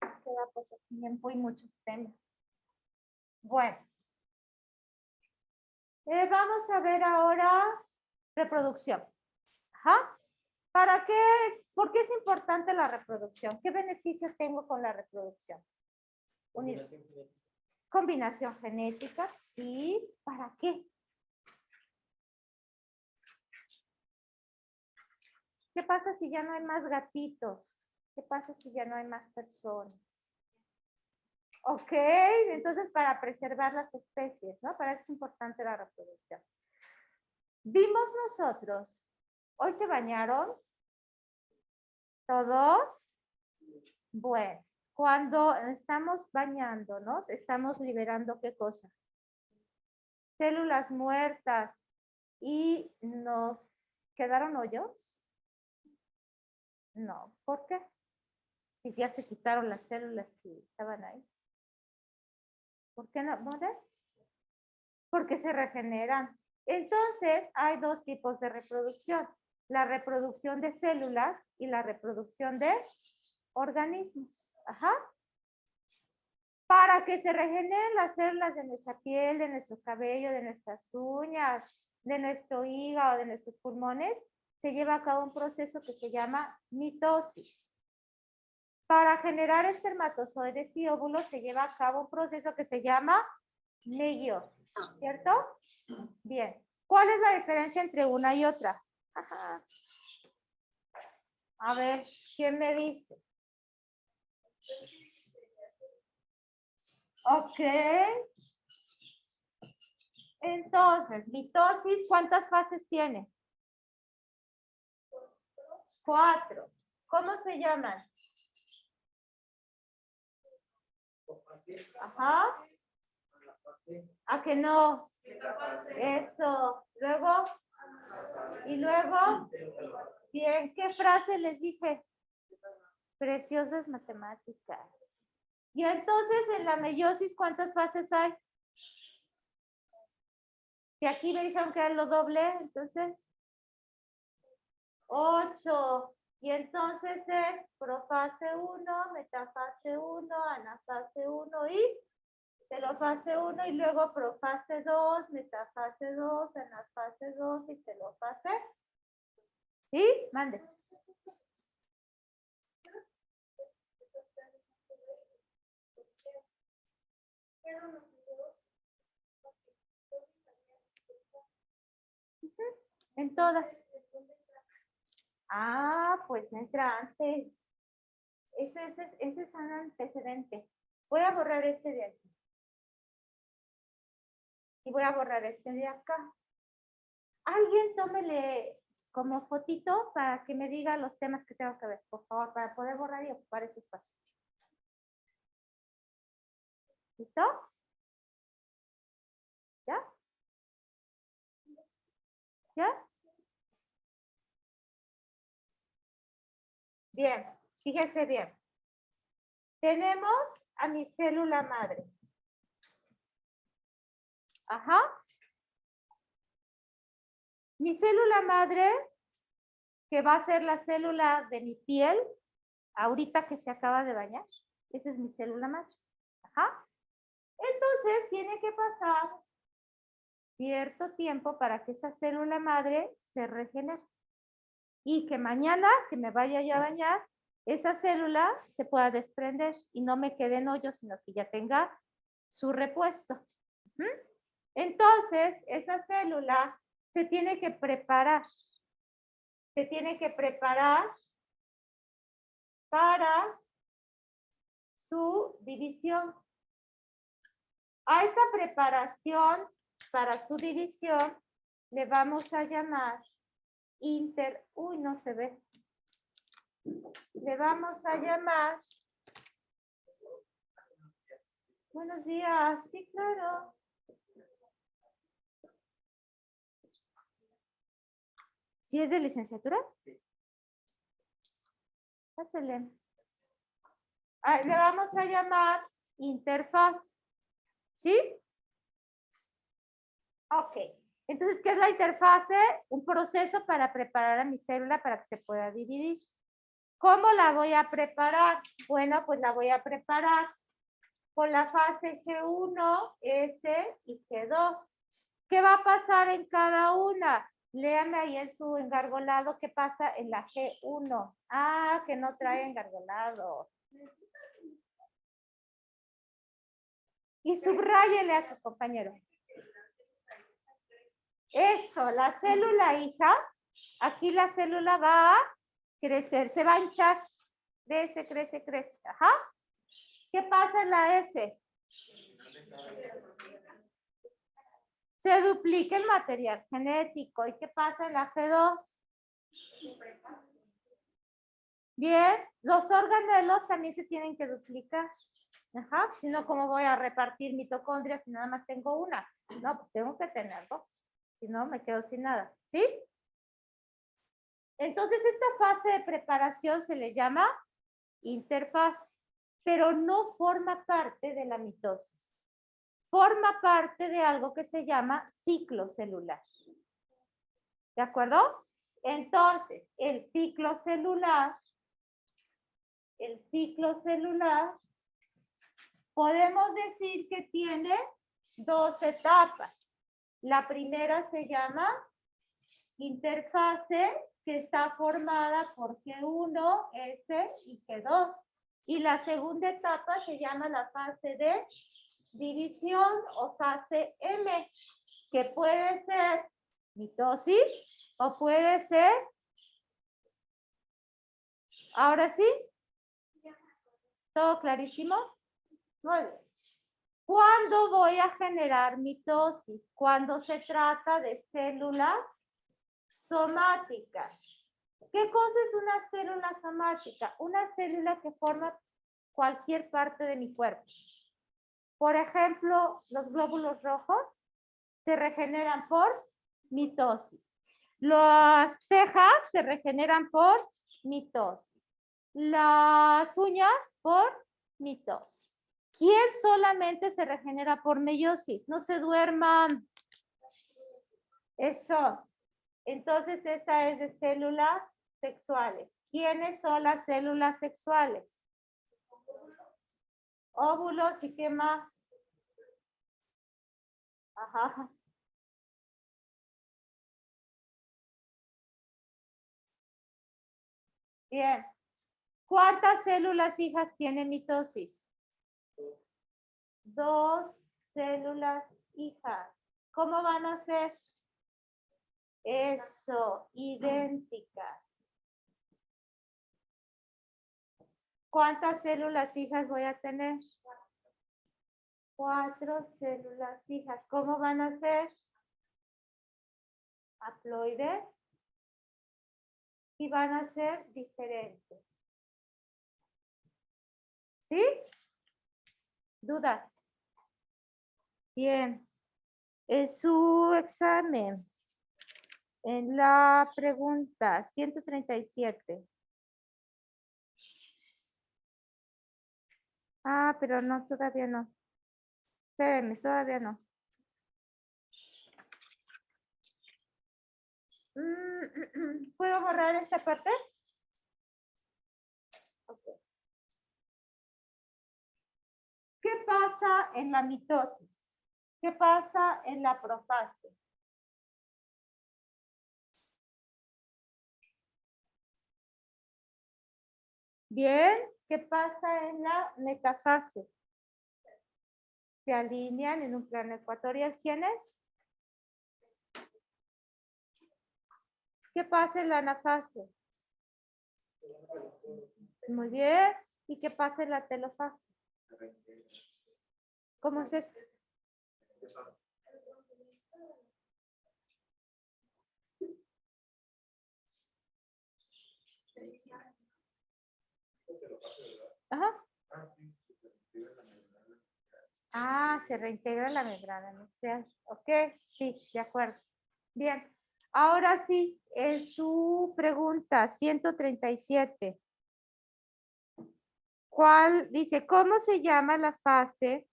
Queda poco tiempo y muchos temas. Bueno. Vamos a ver ahora reproducción. Ajá. ¿Para qué es? ¿Por qué es importante la reproducción? ¿Qué beneficios tengo con la reproducción? Combinación genética, sí. ¿Para qué? ¿Qué pasa si ya no hay más gatitos? ¿Qué pasa si ya no hay más personas? Ok, entonces para preservar las especies, ¿no? Para eso es importante la reproducción. Vimos nosotros, ¿hoy se bañaron? ¿Todos? Bueno, cuando estamos bañándonos, estamos liberando ¿qué cosa? Células muertas y nos quedaron hoyos. No, ¿por qué? Si ya se quitaron las células que estaban ahí. ¿Por qué no? ¿Vale? Porque se regeneran. Entonces, hay dos tipos de reproducción. La reproducción de células y la reproducción de organismos. Ajá. Para que se regeneren las células de nuestra piel, de nuestro cabello, de nuestras uñas, de nuestro hígado, de nuestros pulmones, se lleva a cabo un proceso que se llama mitosis. Para generar espermatozoides y óvulos se lleva a cabo un proceso que se llama meiosis, ¿cierto? Bien. ¿Cuál es la diferencia entre una y otra? Ajá. A ver, ¿quién me dice? Ok. Entonces, mitosis, ¿cuántas fases tiene? 4. ¿Cómo se llaman? Ajá. ¿A que no? Eso. Luego. Y luego. Bien, ¿qué frase les dije? Preciosas matemáticas. Y entonces en la meiosis, ¿cuántas fases hay? Si aquí me dijeron que era lo doble, entonces 8. Y entonces es profase 1, metafase 1, anafase 1 y telofase 1 y luego profase 2, metafase 2, anafase 2 y telofase. ¿Sí? Mande. En todas. Ah, pues entra antes. Ese es un antecedente. Voy a borrar este de aquí. Y voy a borrar este de acá. Alguien tómele como fotito para que me diga los temas que tengo que ver, por favor, para poder borrar y ocupar ese espacio. ¿Listo? ¿Ya? ¿Ya? Bien, fíjese bien. Tenemos a mi célula madre. Ajá. Mi célula madre, que va a ser la célula de mi piel, ahorita que se acaba de bañar. Esa es mi célula madre. Ajá. Entonces, tiene que pasar cierto tiempo para que esa célula madre se regenere. Y que mañana que me vaya yo a bañar, esa célula se pueda desprender y no me quede en hoyo, sino que ya tenga su repuesto. Entonces, esa célula se tiene que preparar. Se tiene que preparar para su división. A esa preparación para su división le vamos a llamar uy, no se ve. Le vamos a llamar. Buenos días, sí, claro. ¿Sí es de licenciatura? Sí. Pásale. Le vamos a llamar interfaz. ¿Sí? Ok. Entonces, ¿qué es la interfase? Un proceso para preparar a mi célula para que se pueda dividir. ¿Cómo la voy a preparar? Bueno, pues la voy a preparar con la fase G1, S y G2. ¿Qué va a pasar en cada una? Léame ahí en su engargolado qué pasa en la G1. Ah, que no trae engargolado. Y subráyele a su compañero. Eso, la célula hija, aquí la célula va a crecer, se va a hinchar. Crece, crece, crece. Ajá. ¿Qué pasa en la S? Se duplica el material genético. ¿Y qué pasa en la G2? Bien, los organelos también se tienen que duplicar. Ajá, si no, ¿cómo voy a repartir mitocondrias si nada más tengo una? No, pues tengo que tener dos. Si no, me quedo sin nada. ¿Sí? Entonces, esta fase de preparación se le llama interfaz, pero no forma parte de la mitosis. Forma parte de algo que se llama ciclo celular. ¿De acuerdo? Entonces, el ciclo celular, podemos decir que tiene dos etapas. La primera se llama interfase, que está formada por G1, S y G2. Y la segunda etapa se llama la fase de división o fase M, que puede ser mitosis o puede ser, ahora sí, ¿todo clarísimo? Muy bien. ¿Cuándo voy a generar mitosis? Cuando se trata de células somáticas. ¿Qué cosa es una célula somática? Una célula que forma cualquier parte de mi cuerpo. Por ejemplo, los glóbulos rojos se regeneran por mitosis. Las cejas se regeneran por mitosis. Las uñas por mitosis. ¿Quién solamente se regenera por meiosis? No se duerman. Eso. Entonces, esta es de células sexuales. ¿Quiénes son las células sexuales? Óvulos y qué más. Ajá. Bien. ¿Cuántas células hijas tiene mitosis? Dos células hijas. ¿Cómo van a ser? Eso, idénticas. ¿Cuántas células hijas voy a tener? 4 células hijas. ¿Cómo van a ser? Haploides. Y van a ser diferentes. ¿Sí? ¿Dudas? Bien. En su examen, en la pregunta 137. Ah, pero no, todavía no. Espérenme, todavía no. ¿Puedo borrar esta parte? Okay. ¿Qué pasa en la mitosis? ¿Qué pasa en la profase? Bien, ¿qué pasa en la metafase? Se alinean en un plano ecuatorial. ¿Quiénes? ¿Qué pasa en la anafase? Muy bien. ¿Y qué pasa en la telofase? ¿Cómo es eso? Ajá. Ah, se reintegra la membrana nuclear. Ok, sí, de acuerdo. Bien. Ahora sí, en su pregunta 137. ¿Cuál dice, cómo se llama la fase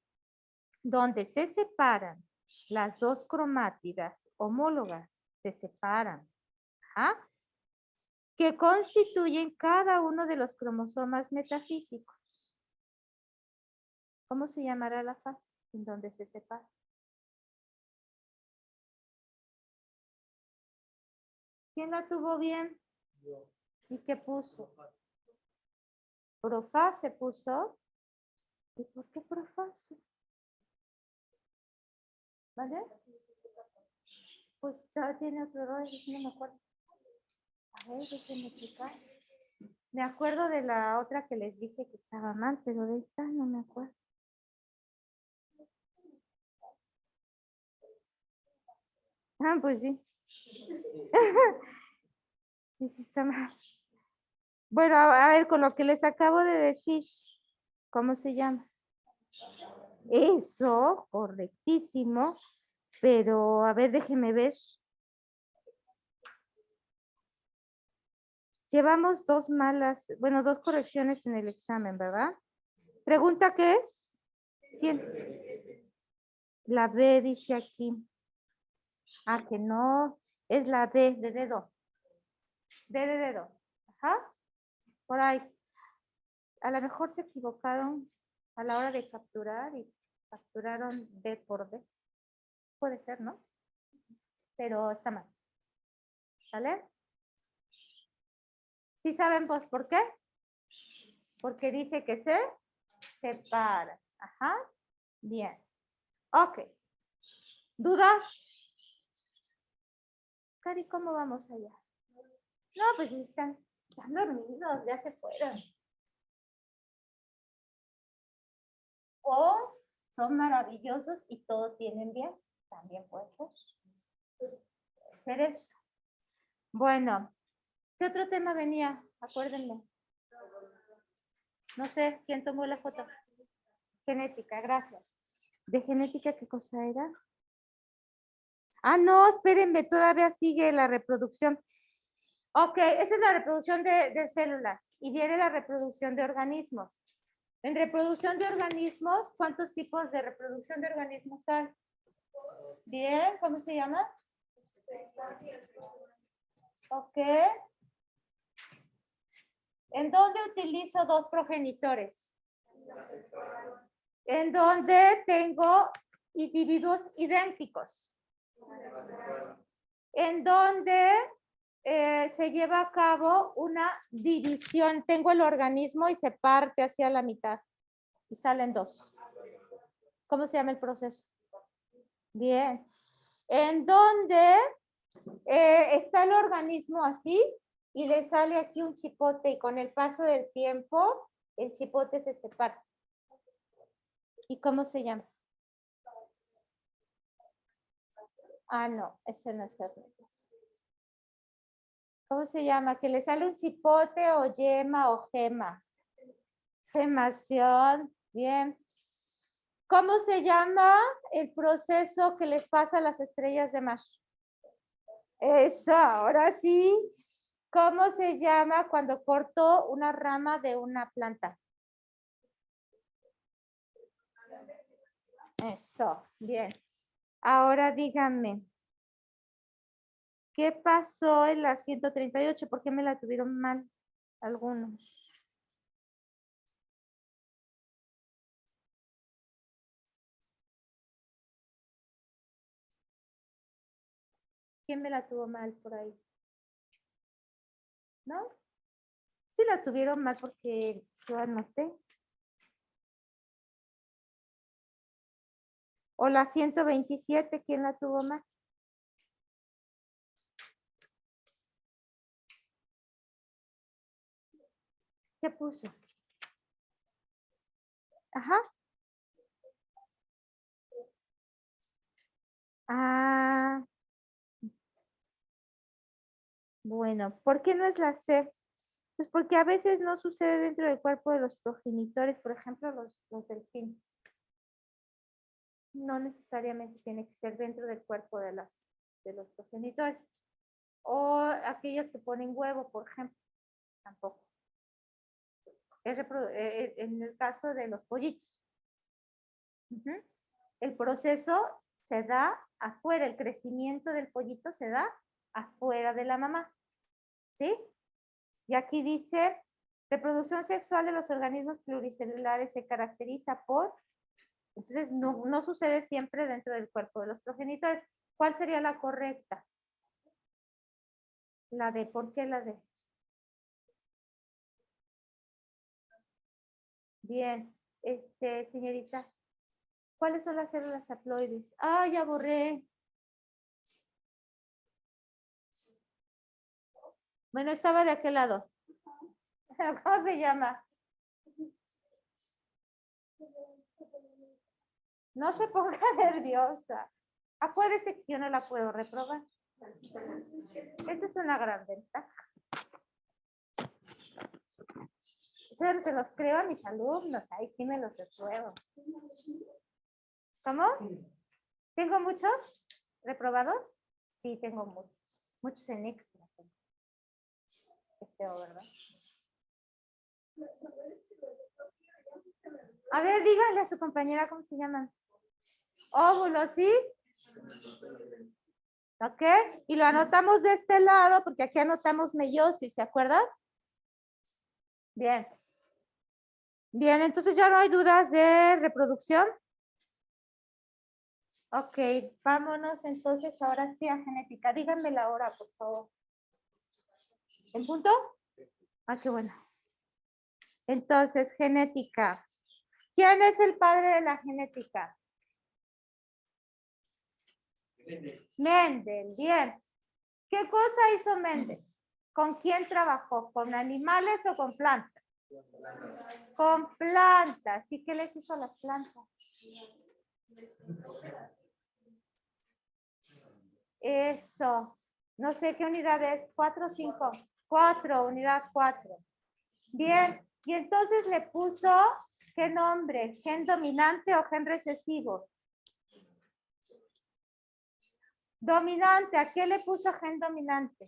donde se separan las dos cromátidas homólogas, se separan, ¿ah? Que constituyen cada uno de los cromosomas metafísicos. ¿Cómo se llamará la fase en donde se separa? ¿Quién la tuvo bien? ¿Y qué puso? Profase puso. ¿Y por qué profase? ¿Vale? Pues ya tiene otro error, no me acuerdo. A ver, déjenme checar. Me acuerdo de la otra que les dije que estaba mal, pero de esta no me acuerdo. Ah, pues sí. Sí, sí está mal. Bueno, a ver, con lo que les acabo de decir, ¿cómo se llama? Eso, correctísimo. Pero, a ver, déjenme ver. Llevamos dos malas, bueno, dos correcciones en el examen, ¿verdad? Pregunta, ¿qué es? 100. La B dice aquí. Ah, que no. Es la D de dedo. D de dedo. Ajá. Por ahí. A lo mejor se equivocaron a la hora de capturar y capturaron D por D. Puede ser, ¿no? Pero está mal. ¿Vale? ¿Sí saben pues por qué? Porque dice que se separa. Ajá. Bien. Ok. ¿Dudas? Cari, ¿cómo vamos allá? No, pues están dormidos, ya se fueron. O son maravillosos y todo tienen bien. También puede ser eso. Bueno, ¿qué otro tema venía? Acuérdenme. No sé, ¿quién tomó la foto? Genética, gracias. ¿De genética qué cosa era? Ah, no, espérenme, todavía sigue la reproducción. Ok, esa es la reproducción de células y viene la reproducción de organismos. En reproducción de organismos, ¿cuántos tipos de reproducción de organismos hay? Bien, ¿cómo se llama? Ok. ¿En dónde utilizo dos progenitores? En donde tengo individuos idénticos. En donde se lleva a cabo una división. Tengo el organismo y se parte hacia la mitad. Y salen dos. ¿Cómo se llama el proceso? Bien. En donde está el organismo así y le sale aquí un chipote y con el paso del tiempo el chipote se separa. ¿Y cómo se llama? Ah, no, ese no es germetas. ¿Cómo se llama? Que le sale un chipote o yema o gema. Gemación. Bien. ¿Cómo se llama el proceso que les pasa a las estrellas de mar? Eso, ahora sí. ¿Cómo se llama cuando corto una rama de una planta? Eso, bien. Ahora díganme, ¿qué pasó en la 138? ¿Por qué me la tuvieron mal algunos? ¿Quién me la tuvo mal por ahí? ¿No? Sí la tuvieron mal porque yo anoté. O la 127, ¿quién la tuvo mal? ¿Qué puso? Ajá. Ah, bueno, ¿por qué no es la C? Pues porque a veces no sucede dentro del cuerpo de los progenitores, por ejemplo, los delfines. No necesariamente tiene que ser dentro del cuerpo de los progenitores. O aquellos que ponen huevo, por ejemplo, tampoco. En el caso de los pollitos. El proceso se da afuera, el crecimiento del pollito se da afuera de la mamá, ¿sí? Y aquí dice, reproducción sexual de los organismos pluricelulares se caracteriza por, entonces no sucede siempre dentro del cuerpo de los progenitores. ¿Cuál sería la correcta? La D, ¿por qué la D? Bien, señorita, ¿cuáles son las células haploides? Ah, ya borré. Bueno, estaba de aquel lado. ¿Cómo se llama? No se ponga nerviosa. Acuérdese que yo no la puedo reprobar. Esa es una gran ventaja. Eso se los creo a mis alumnos. Ahí sí me los repruebo. ¿Cómo? ¿Tengo muchos reprobados? Sí, tengo muchos. Muchos en extra. Qué feo, ¿verdad? A ver, dígale a su compañera cómo se llaman. Óvulos, ¿sí? ¿Ok? Y lo anotamos de este lado porque aquí anotamos meiosis, ¿se acuerdan? Bien. Bien, entonces ya no hay dudas de reproducción. Ok, vámonos entonces ahora sí a genética. Díganme la hora, por favor. ¿En punto? Ah, qué bueno. Entonces, genética. ¿Quién es el padre de la genética? Mendel, bien. ¿Qué cosa hizo Mendel? ¿Con quién trabajó? ¿Con animales o con plantas? Con plantas. ¿Y qué les hizo a las plantas? Eso. No sé qué unidad es. 4 o 5. 4, unidad 4. Bien. Y entonces le puso, ¿qué nombre? ¿Gen dominante o gen recesivo? Dominante. ¿A qué le puso gen dominante?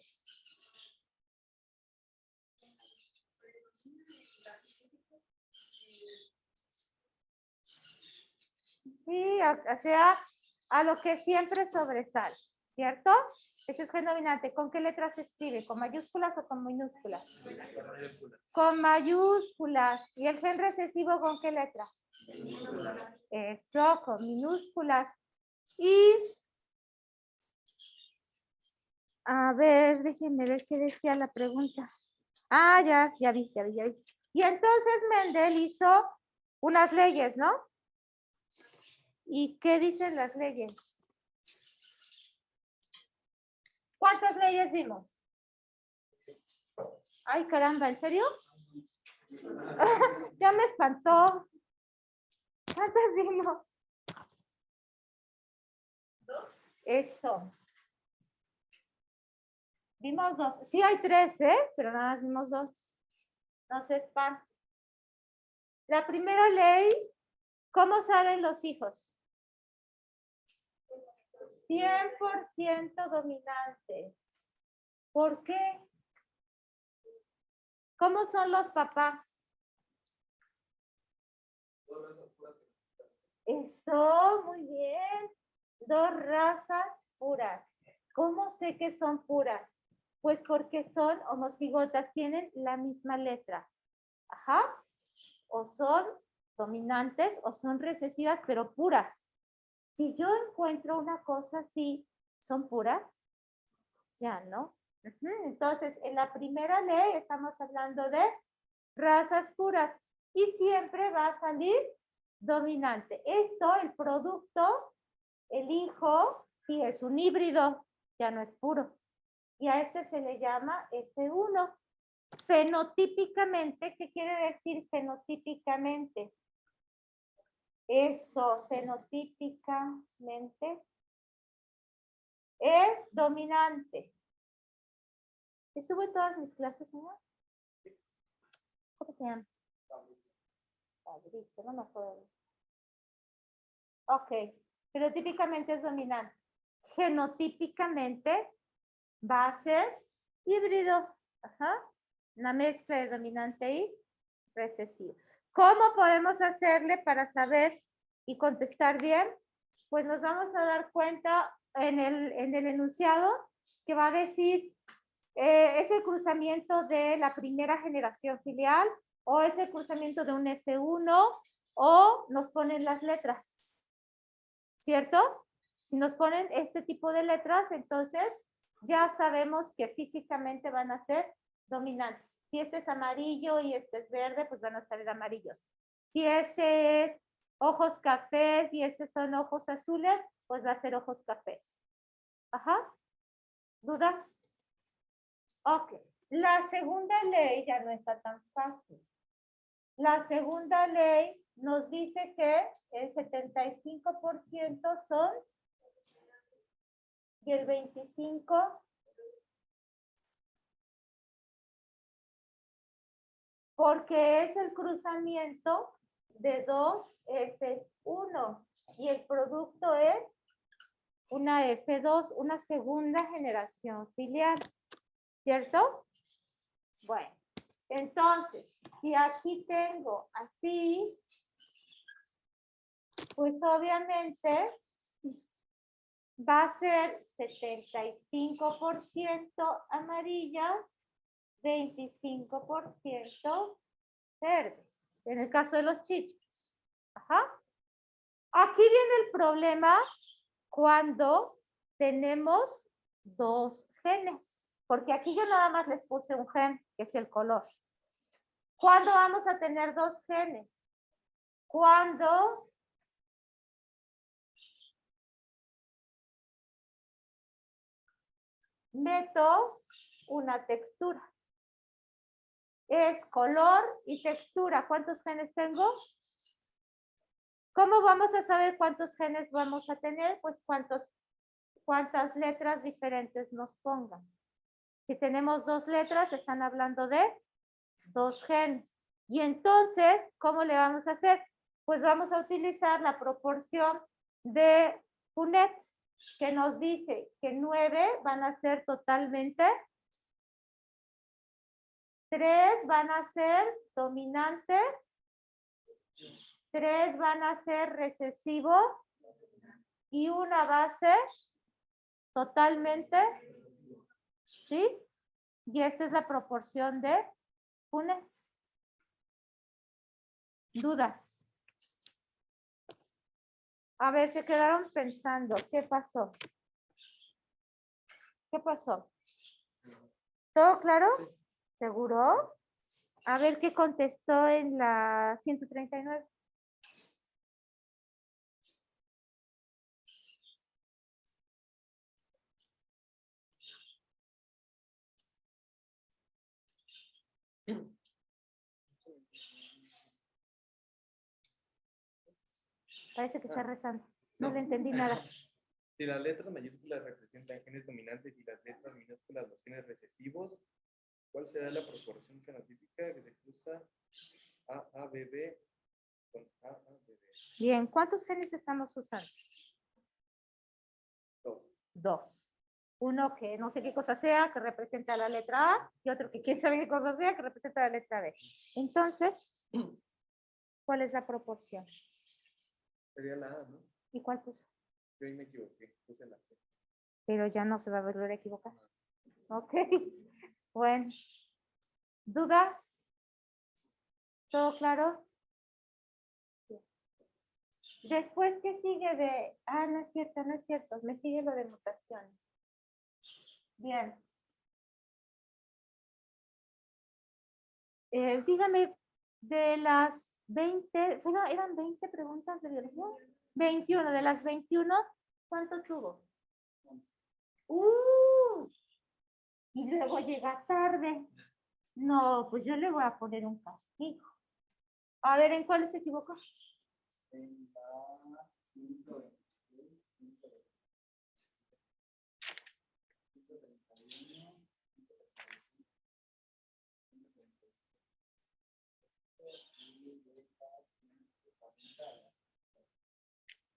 Sí, o sea, a lo que siempre sobresale, ¿cierto? Ese es gen dominante. ¿Con qué letras se escribe? ¿Con mayúsculas o con minúsculas? Con mayúsculas. ¿Y el gen recesivo con qué letra? Eso, con minúsculas. Y, a ver, déjenme ver qué decía la pregunta. Ah, ya vi. Y entonces Mendel hizo unas leyes, ¿no? ¿Y qué dicen las leyes? ¿Cuántas leyes vimos? Ay, caramba, ¿en serio? Ya me espantó. ¿Cuántas vimos? Eso. Vimos 2. Sí hay 3, pero nada más vimos 2. No se espanten. La primera ley, ¿cómo salen los hijos? 100% dominantes. ¿Por qué? ¿Cómo son los papás? Eso, muy bien. 2 razas puras. ¿Cómo sé que son puras? Pues porque son homocigotas, tienen la misma letra. Ajá. O son dominantes o son recesivas, pero puras. Si yo encuentro una cosa así, ¿son puras? Ya, ¿no? Entonces, en la primera ley estamos hablando de razas puras y siempre va a salir dominante. Esto, el producto, el hijo, sí es un híbrido, ya no es puro. Y a este se le llama F1. Fenotípicamente, ¿qué quiere decir fenotípicamente? Eso, fenotípicamente es dominante. ¿Estuvo en todas mis clases, señor? ¿Cómo se llama? Fabricio, no me acuerdo. Ok, pero típicamente es dominante. Genotípicamente va a ser híbrido. Ajá. Una mezcla de dominante y recesivo. ¿Cómo podemos hacerle para saber y contestar bien? pues nos vamos a dar cuenta en el enunciado que va a decir es el cruzamiento de la primera generación filial o es el cruzamiento de un F1 o nos ponen las letras, ¿cierto? Si nos ponen este tipo de letras, entonces ya sabemos que físicamente van a ser dominantes. Si este es amarillo y este es verde, pues van a salir amarillos. Si este es ojos cafés y estos son ojos azules, pues va a ser ojos cafés. Ajá. ¿Dudas? Ok. La segunda ley ya no está tan fácil. La segunda ley nos dice que el 75% son y el 25% porque es el cruzamiento de dos F1 y el producto es una F2, una segunda generación filial, ¿cierto? Bueno, entonces, si aquí tengo así, pues obviamente va a ser 75% amarillas, 25% verdes, en el caso de los chícharos. Ajá. Aquí viene el problema cuando tenemos dos genes, porque aquí yo nada más les puse un gen, que es el color. ¿Cuándo vamos a tener dos genes? Cuando meto una textura. Es color y textura. ¿Cuántos genes tengo? ¿Cómo vamos a saber cuántos genes vamos a tener? Pues cuántas letras diferentes nos pongan. Si tenemos dos letras, están hablando de dos genes. Y entonces, ¿cómo le vamos a hacer? Pues vamos a utilizar la proporción de Punnett, que nos dice que 9 van a ser totalmente, 3 van a ser dominante, 3 van a ser recesivo y una va a ser totalmente, ¿sí? Y esta es la proporción de Punnett. ¿Dudas? A ver, se quedaron pensando, ¿qué pasó? ¿Qué pasó? ¿Todo claro? ¿Seguro? A ver qué contestó en la 139. Parece que está rezando. No le entendí nada. Si las letras mayúsculas representan genes dominantes y las letras minúsculas los genes recesivos, ¿cuál será la proporción fenotípica que se cruza AABB con AABB? Bien, ¿cuántos genes estamos usando? Dos. Dos. Uno que no sé qué cosa sea, que representa la letra A, y otro que quién sabe qué cosa sea, que representa la letra B. Entonces, ¿cuál es la proporción? Sería la A, ¿no? ¿Y cuál puso? Yo ahí me equivoqué, puse la C. Pero ya no se va a volver a equivocar. Ok. Bueno. ¿Dudas? ¿Todo claro? Después, ¿qué sigue de...? Ah, no es cierto, no es cierto. Me sigue lo de mutaciones. Bien. Dígame, de las 20, bueno, eran 20 preguntas de biología. 21, de las 21, ¿cuánto tuvo? Y luego llega tarde. No, pues yo le voy a poner un castigo. A ver, ¿en cuál se equivocó?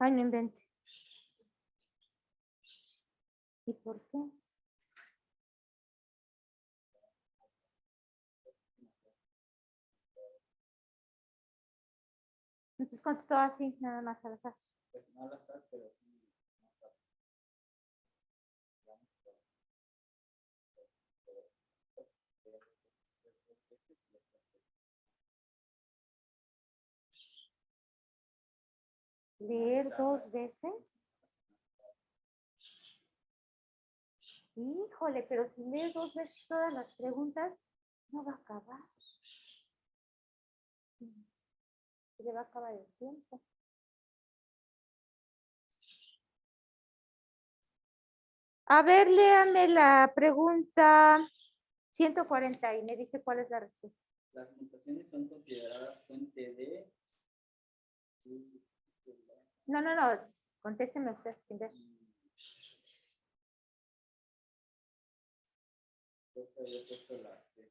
Ay, no invente. ¿Y por qué? Entonces contestó así, nada más al azar. Pues no al azar, pero sí. No, ¿Leer 2 veces? Híjole, pero si lees 2 veces todas las preguntas, no va a acabar. Se le va a acabar el tiempo. A ver, léame la pregunta 140 y me dice cuál es la respuesta. las mutaciones son consideradas fuente de... No, contésteme usted primero. Creo que había puesto la C.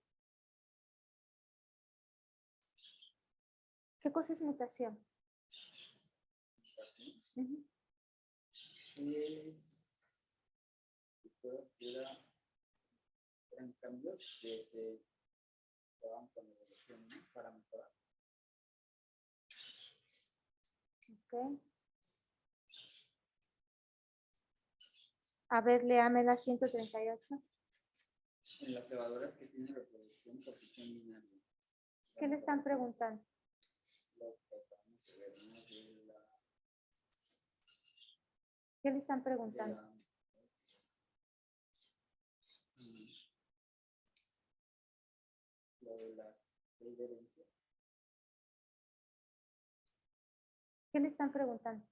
¿Qué cosa es mutación? Ujú. Eran cambios que se daban con la evolución, ¿no? Para mejorar. Ok. A ver, léame la 138. En las cebadoras que tienen reproducción posición binaria. ¿Qué le están preguntando? Lo que acabamos de ver, ¿no? De la, ¿Qué le están de preguntando? la, lo de la herencia. ¿Qué le están preguntando?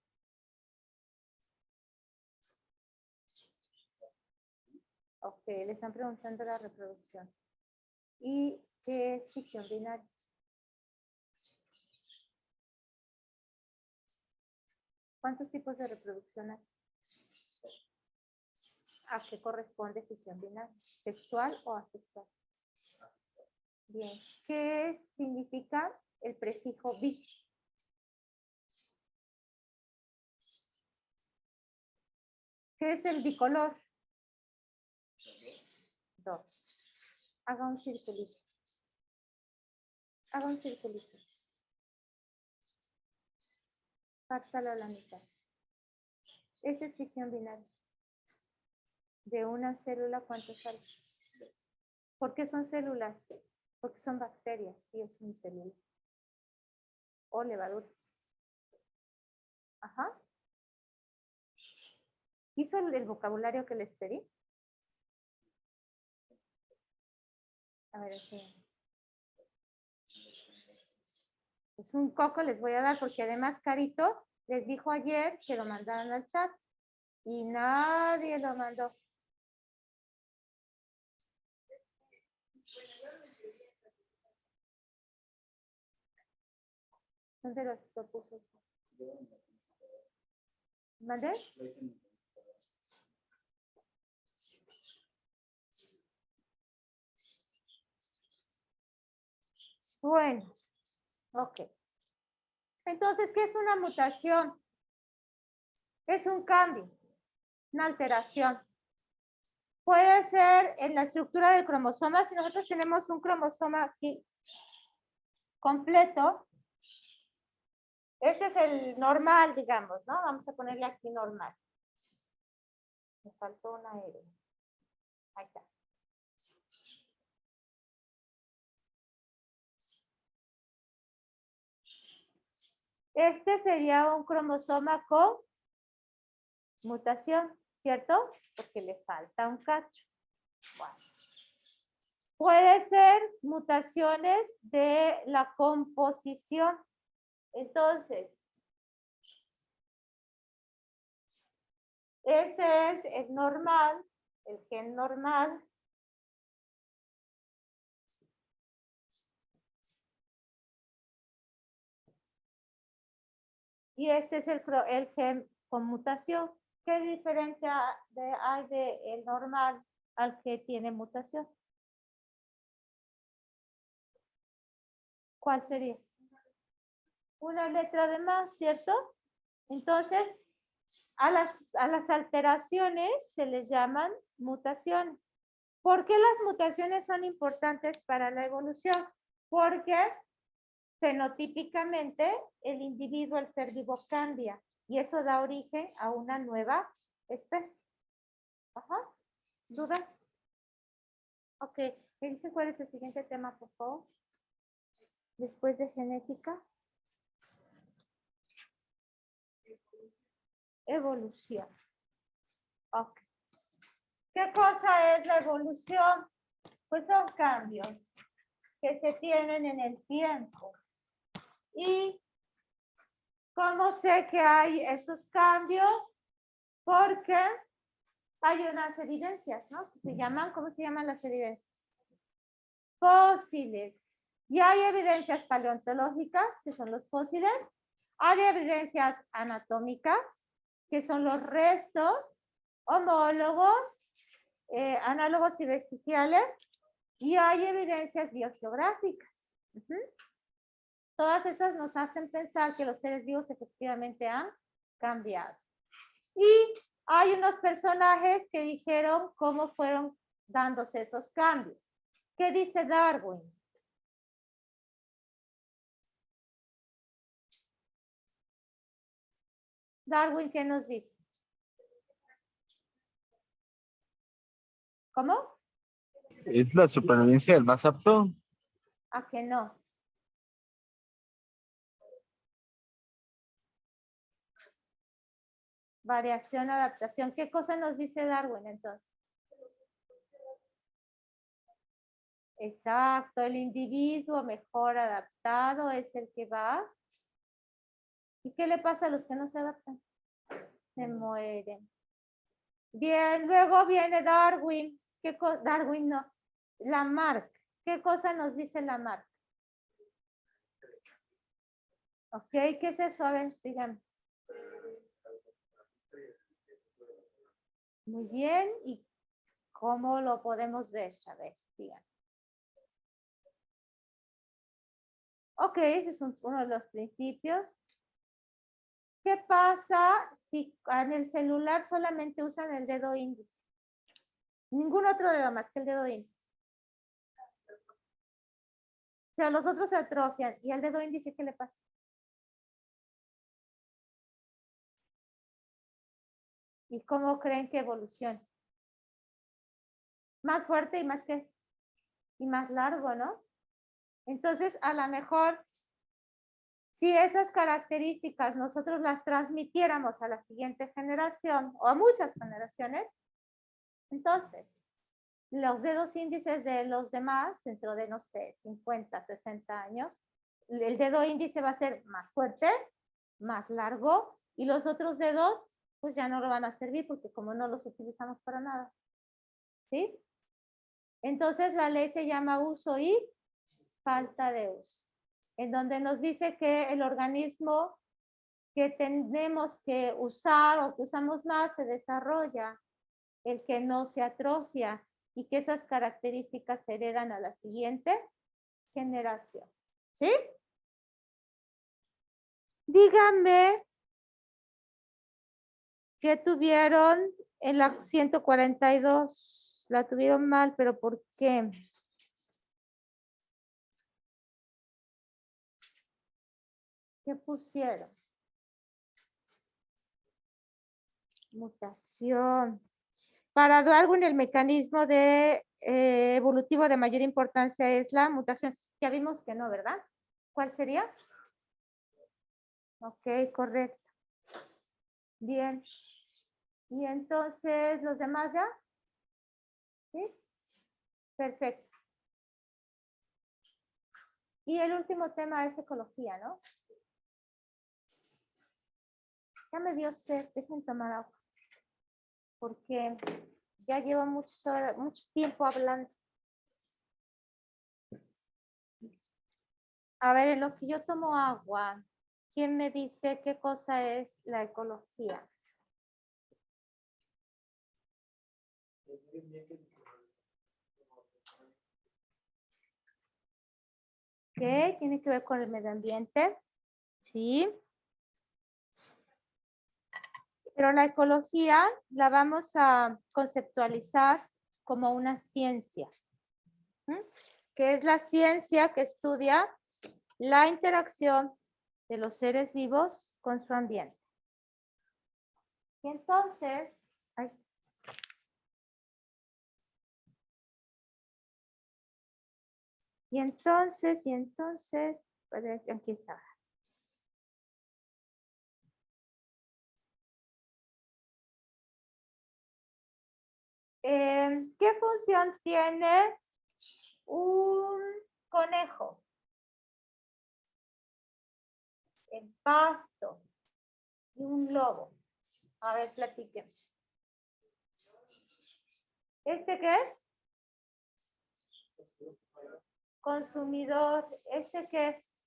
Ok, le están preguntando la reproducción. ¿Y qué es fisión binaria? ¿Cuántos tipos de reproducción hay? ¿A qué corresponde fisión binaria? ¿Sexual o asexual? Bien. ¿Qué significa el prefijo bi? ¿Qué es el bicolor? 2. Haga un circulito. Haga un circulito. Pártalo a la mitad. Esa es fisión binaria. De una célula, ¿cuántos salen? ¿Por qué son células? Porque son bacterias, sí, es unicelular. O levaduras. Ajá. ¿Hizo el vocabulario que les pedí? A ver, sí. Es un coco les voy a dar porque además Carito les dijo ayer que lo mandaran al chat y nadie lo mandó. ¿Dónde los propuso? ¿Mandé? Lo hice en mi computadora. Bueno, ok. Entonces, ¿qué es una mutación? Es un cambio, una alteración. Puede ser en la estructura del cromosoma. Si nosotros tenemos un cromosoma aquí completo, ese es el normal, digamos, ¿no? Vamos a ponerle aquí normal. Me faltó una R. Ahí está. Este sería un cromosoma con mutación, ¿cierto? Porque le falta un cacho. Bueno. Puede ser mutaciones de la composición. Entonces, este es el normal, el gen normal. Y este es el gen con mutación. ¿Qué diferencia hay del normal al que tiene mutación? ¿Cuál sería? Una letra de más, ¿cierto? Entonces, a las alteraciones se les llaman mutaciones. ¿Por qué las mutaciones son importantes para la evolución? Porque fenotípicamente el individuo, el ser vivo, cambia. Y eso da origen a una nueva especie. Ajá. ¿Dudas? Ok. ¿Me dicen cuál es el siguiente tema, por favor? Después de genética. Evolución. Ok. ¿Qué cosa es la evolución? Pues son cambios que se tienen en el tiempo. ¿Y cómo sé que hay esos cambios? Porque hay unas evidencias, ¿no? Que se llaman, ¿cómo se llaman las evidencias? Fósiles. Y hay evidencias paleontológicas, que son los fósiles. Hay evidencias anatómicas, que son los restos, homólogos, análogos y vestigiales. Y hay evidencias biogeográficas. Todas esas nos hacen pensar que los seres vivos efectivamente han cambiado. Y hay unos personajes que dijeron cómo fueron dándose esos cambios. ¿Qué dice Darwin? Darwin, ¿qué nos dice? ¿Cómo? ¿Es la supervivencia del más apto? ¿A que no? Variación, adaptación. ¿Qué cosa nos dice Darwin entonces? Exacto, el individuo mejor adaptado es el que va. ¿Y qué le pasa a los que no se adaptan? Se mueren. Bien, luego viene Darwin. Darwin no. Lamarck. ¿Qué cosa nos dice Lamarck? Ok, ¿qué es eso? A ver, díganme. Muy bien, ¿y cómo lo podemos ver? A ver, díganme. Ok, ese es uno de los principios. ¿Qué pasa si en el celular solamente usan el dedo índice? Ningún otro dedo más que el dedo índice. O sea, los otros se atrofian. ¿Y al dedo índice qué le pasa? ¿Y cómo creen que evoluciona? Más fuerte y más qué? Y más largo, ¿no? Entonces, a lo mejor, si esas características nosotros las transmitiéramos a la siguiente generación o a muchas generaciones, entonces los dedos índices de los demás, dentro de, no sé, 50, 60 años, el dedo índice va a ser más fuerte, más largo, y los otros dedos, pues ya no lo van a servir porque como no los utilizamos para nada. ¿Sí? Entonces la ley se llama uso y falta de uso, en donde nos dice que el organismo que tenemos que usar o que usamos más se desarrolla, el que no se atrofia y que esas características se heredan a la siguiente generación. ¿Sí? Díganme qué tuvieron en la 142. La tuvieron mal, pero ¿por qué? ¿Qué pusieron? Mutación. Para Darwin, el mecanismo evolutivo de mayor importancia es la mutación. Ya vimos que no, ¿verdad? ¿Cuál sería? Ok, correcto. Bien. Y entonces, ¿los demás ya? ¿Sí? Perfecto. Y el último tema es ecología, ¿no? Ya me dio sed, dejen tomar agua. Porque ya llevo mucho tiempo hablando. A ver, en lo que yo tomo agua, ¿quién me dice qué cosa es la ecología? ¿Qué? ¿Tiene que ver con el medio ambiente? Sí. Pero la ecología la vamos a conceptualizar como una ciencia, que es la ciencia que estudia la interacción de los seres vivos con su ambiente. Y entonces, ay. Y entonces, pues, aquí está. ¿Qué función tiene un conejo? El pasto y un lobo. A ver, platiquen. ¿Este qué es? Consumidor. ¿Este qué es?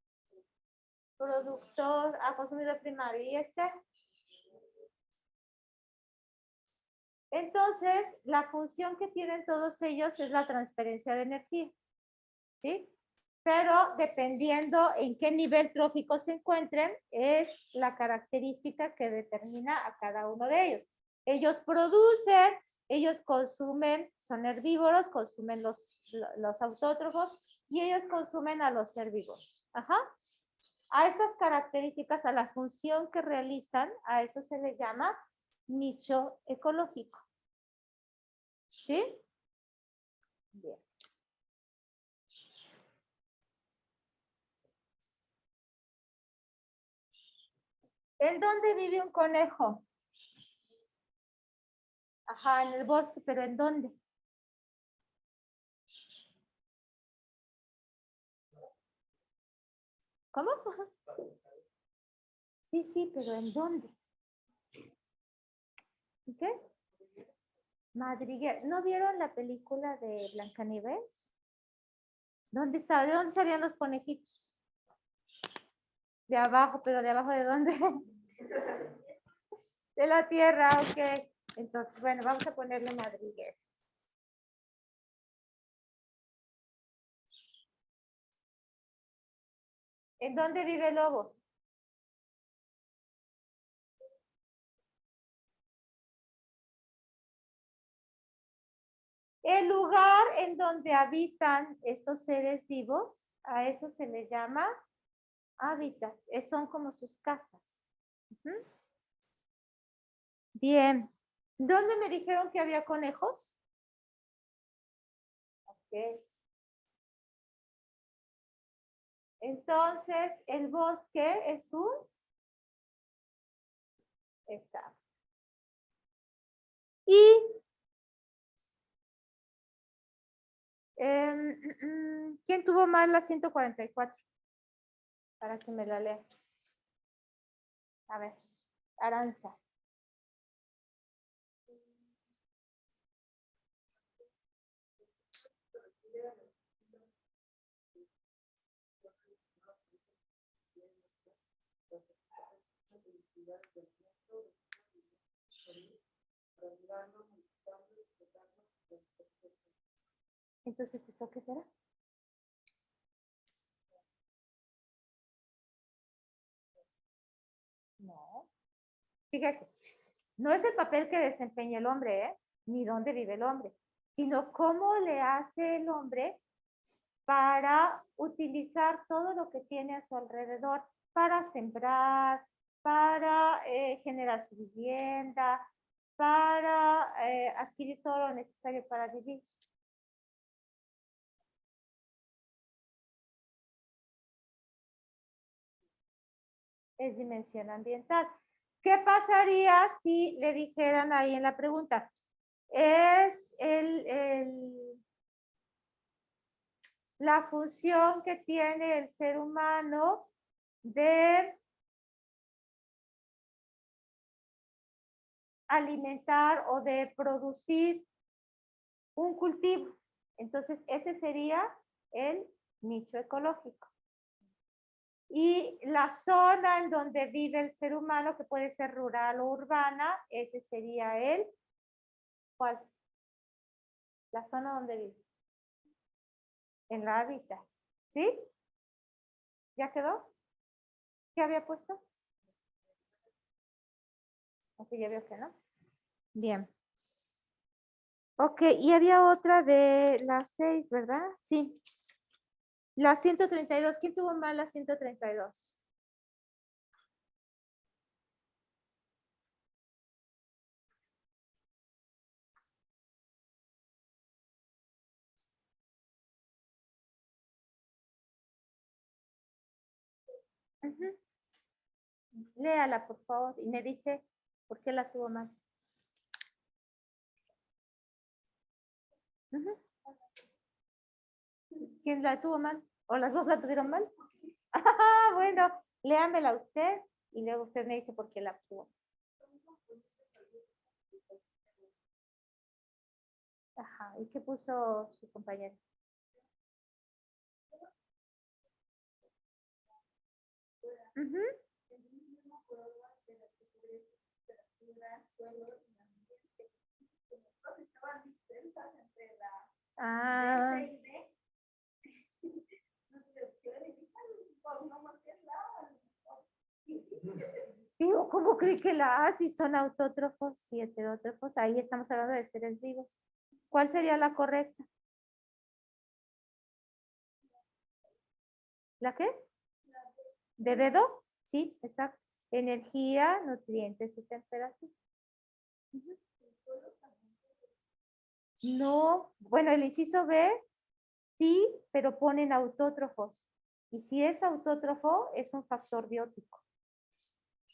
Productor. Consumidor primario. ¿Y este? Entonces, la función que tienen todos ellos es la transferencia de energía. ¿Sí? Pero dependiendo en qué nivel trófico se encuentren, es la característica que determina a cada uno de ellos. Ellos producen, ellos consumen, son herbívoros, consumen los autótrofos y ellos consumen a los herbívoros. Ajá. A estas características, a la función que realizan, a eso se le llama nicho ecológico. ¿Sí? Bien. ¿En dónde vive un conejo? Ajá, en el bosque, pero ¿en dónde? ¿Cómo? Sí, pero ¿en dónde? ¿Qué? Madriguera. ¿No vieron la película de Blancanieves? ¿Dónde está? ¿De dónde salían los conejitos? De abajo, pero ¿de abajo de dónde? De la tierra, ok. Entonces, bueno, vamos a ponerle madriguera. ¿En dónde vive el lobo? El lugar en donde habitan estos seres vivos, a eso se les llama hábitat. Son como sus casas. Bien. ¿Dónde me dijeron que había conejos? Ok. Entonces, el bosque es un... Exacto. Y ¿quién tuvo más la 144? Para que me la lea. A ver, Aranza. Entonces, ¿eso qué será? No. Fíjese, no es el papel que desempeña el hombre, ¿eh? Ni dónde vive el hombre, sino cómo le hace el hombre para utilizar todo lo que tiene a su alrededor, para sembrar, para generar su vivienda, para adquirir todo lo necesario para vivir. Es dimensión ambiental. ¿Qué pasaría si le dijeran ahí en la pregunta? Es la función que tiene el ser humano de alimentar o de producir un cultivo. Entonces, ese sería el nicho ecológico. Y la zona en donde vive el ser humano, que puede ser rural o urbana, ese sería el, ¿cuál? La zona donde vive. En la hábitat. ¿Sí? ¿Ya quedó? ¿Qué había puesto? Ok, ya veo que no. Bien. Ok, y había otra de las 6, ¿verdad? Sí. La 132. ¿Quién tuvo mal la 132? Ujú. Léala, por favor, y me dice por qué la tuvo mal. Ujú. ¿Quién la tuvo mal? ¿O las dos la tuvieron mal? Ah, bueno, léamela usted y luego usted me dice por qué la tuvo. Ajá, ¿y qué puso su compañero? Ujú. Ah, digo, ¿cómo cree que la A si son autótrofos y heterótrofos? Ahí estamos hablando de seres vivos. ¿Cuál sería la correcta? ¿La qué? ¿De dedo? Sí, exacto. Energía, nutrientes y temperatura. Ujú. No, bueno, el inciso B, sí, pero ponen autótrofos. Y si es autótrofo, es un factor biótico.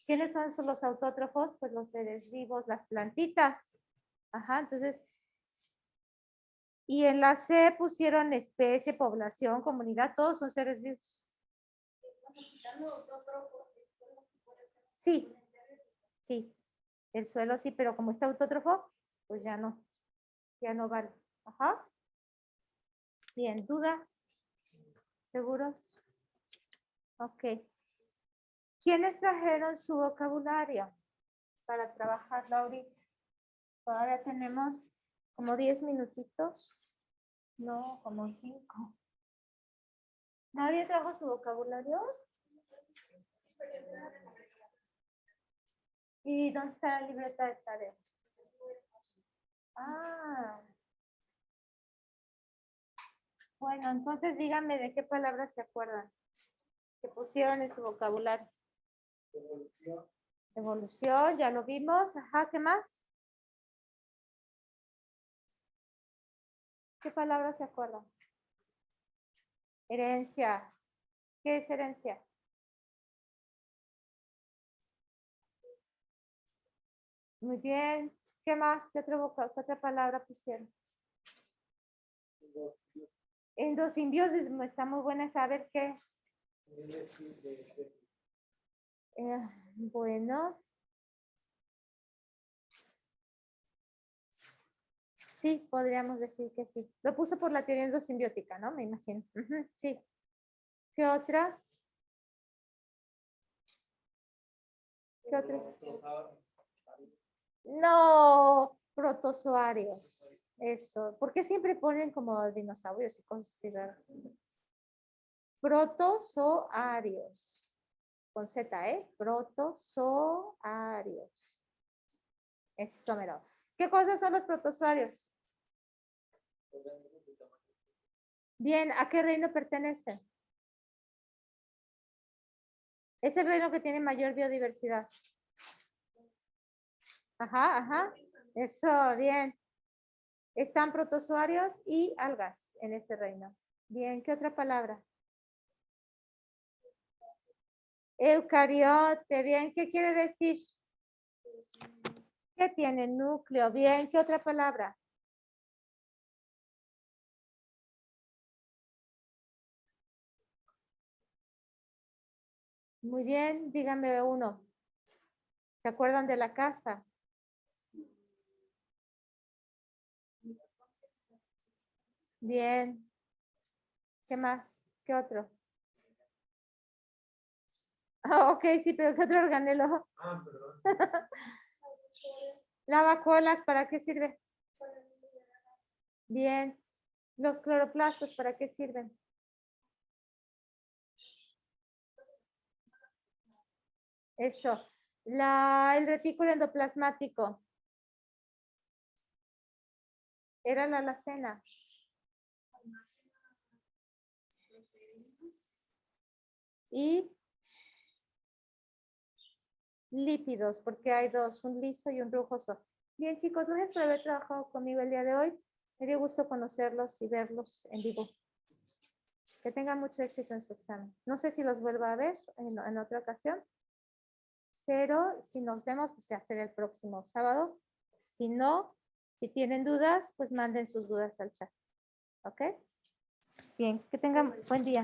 ¿Quiénes son esos los autótrofos? Pues los seres vivos, las plantitas. Ajá, entonces, y en la C pusieron especie, población, comunidad, todos son seres vivos. Sí, sí, el suelo sí, pero como está autótrofo, pues ya no vale. Ajá. Bien, ¿dudas? ¿Seguros? Ok. ¿Quiénes trajeron su vocabulario para trabajarlo ahorita? Todavía tenemos como 10 minutitos. No, como 5. ¿Nadie trajo su vocabulario? ¿Y dónde está la libreta de tarea? Ah, bueno, entonces díganme de qué palabras se acuerdan que pusieron en su vocabulario. Evolución, ya lo vimos. Ajá, ¿qué más? ¿Qué palabras se acuerdan? Herencia. ¿Qué es herencia? Muy bien. ¿Qué más? ¿Qué otra palabra pusieron? Endosimbiosis, está muy buena saber qué es. Bueno. Sí, podríamos decir que sí. Lo puso por la teoría endosimbiótica, ¿no? Me imagino. Ujú, sí. ¿Qué otra? ¿Qué otra? No, protozoarios. Eso. ¿Por qué siempre ponen como dinosaurios y cosas así raras? Protozoarios. Con Z, ¿eh? Protozoarios. Eso, mero. ¿Qué cosas son los protozoarios? Bien, ¿a qué reino pertenecen? Es el reino que tiene mayor biodiversidad. Ajá, ajá. Eso, bien. Están protozoarios y algas en ese reino. Bien, ¿qué otra palabra? Eucariote, bien, ¿qué quiere decir? ¿Qué tiene núcleo? Bien, ¿qué otra palabra? Muy bien, dígame uno. ¿Se acuerdan de la casa? Bien. ¿Qué más? ¿Qué otro? Ah, ok, sí, pero ¿qué otro organelo? Ah, perdón. Lavacolas, ¿para qué sirve? Bien. Los cloroplastos, ¿para qué sirven? Eso. El retículo endoplasmático. Era la alacena. Y lípidos, porque hay dos, un liso y un rugoso. Bien, chicos, gracias por haber trabajado conmigo el día de hoy. Me dio gusto conocerlos y verlos en vivo. Que tengan mucho éxito en su examen. No sé si los vuelva a ver en otra ocasión, pero si nos vemos, pues ya será el próximo sábado. Si no, si tienen dudas, pues manden sus dudas al chat. ¿Ok? Bien, que tengan buen día.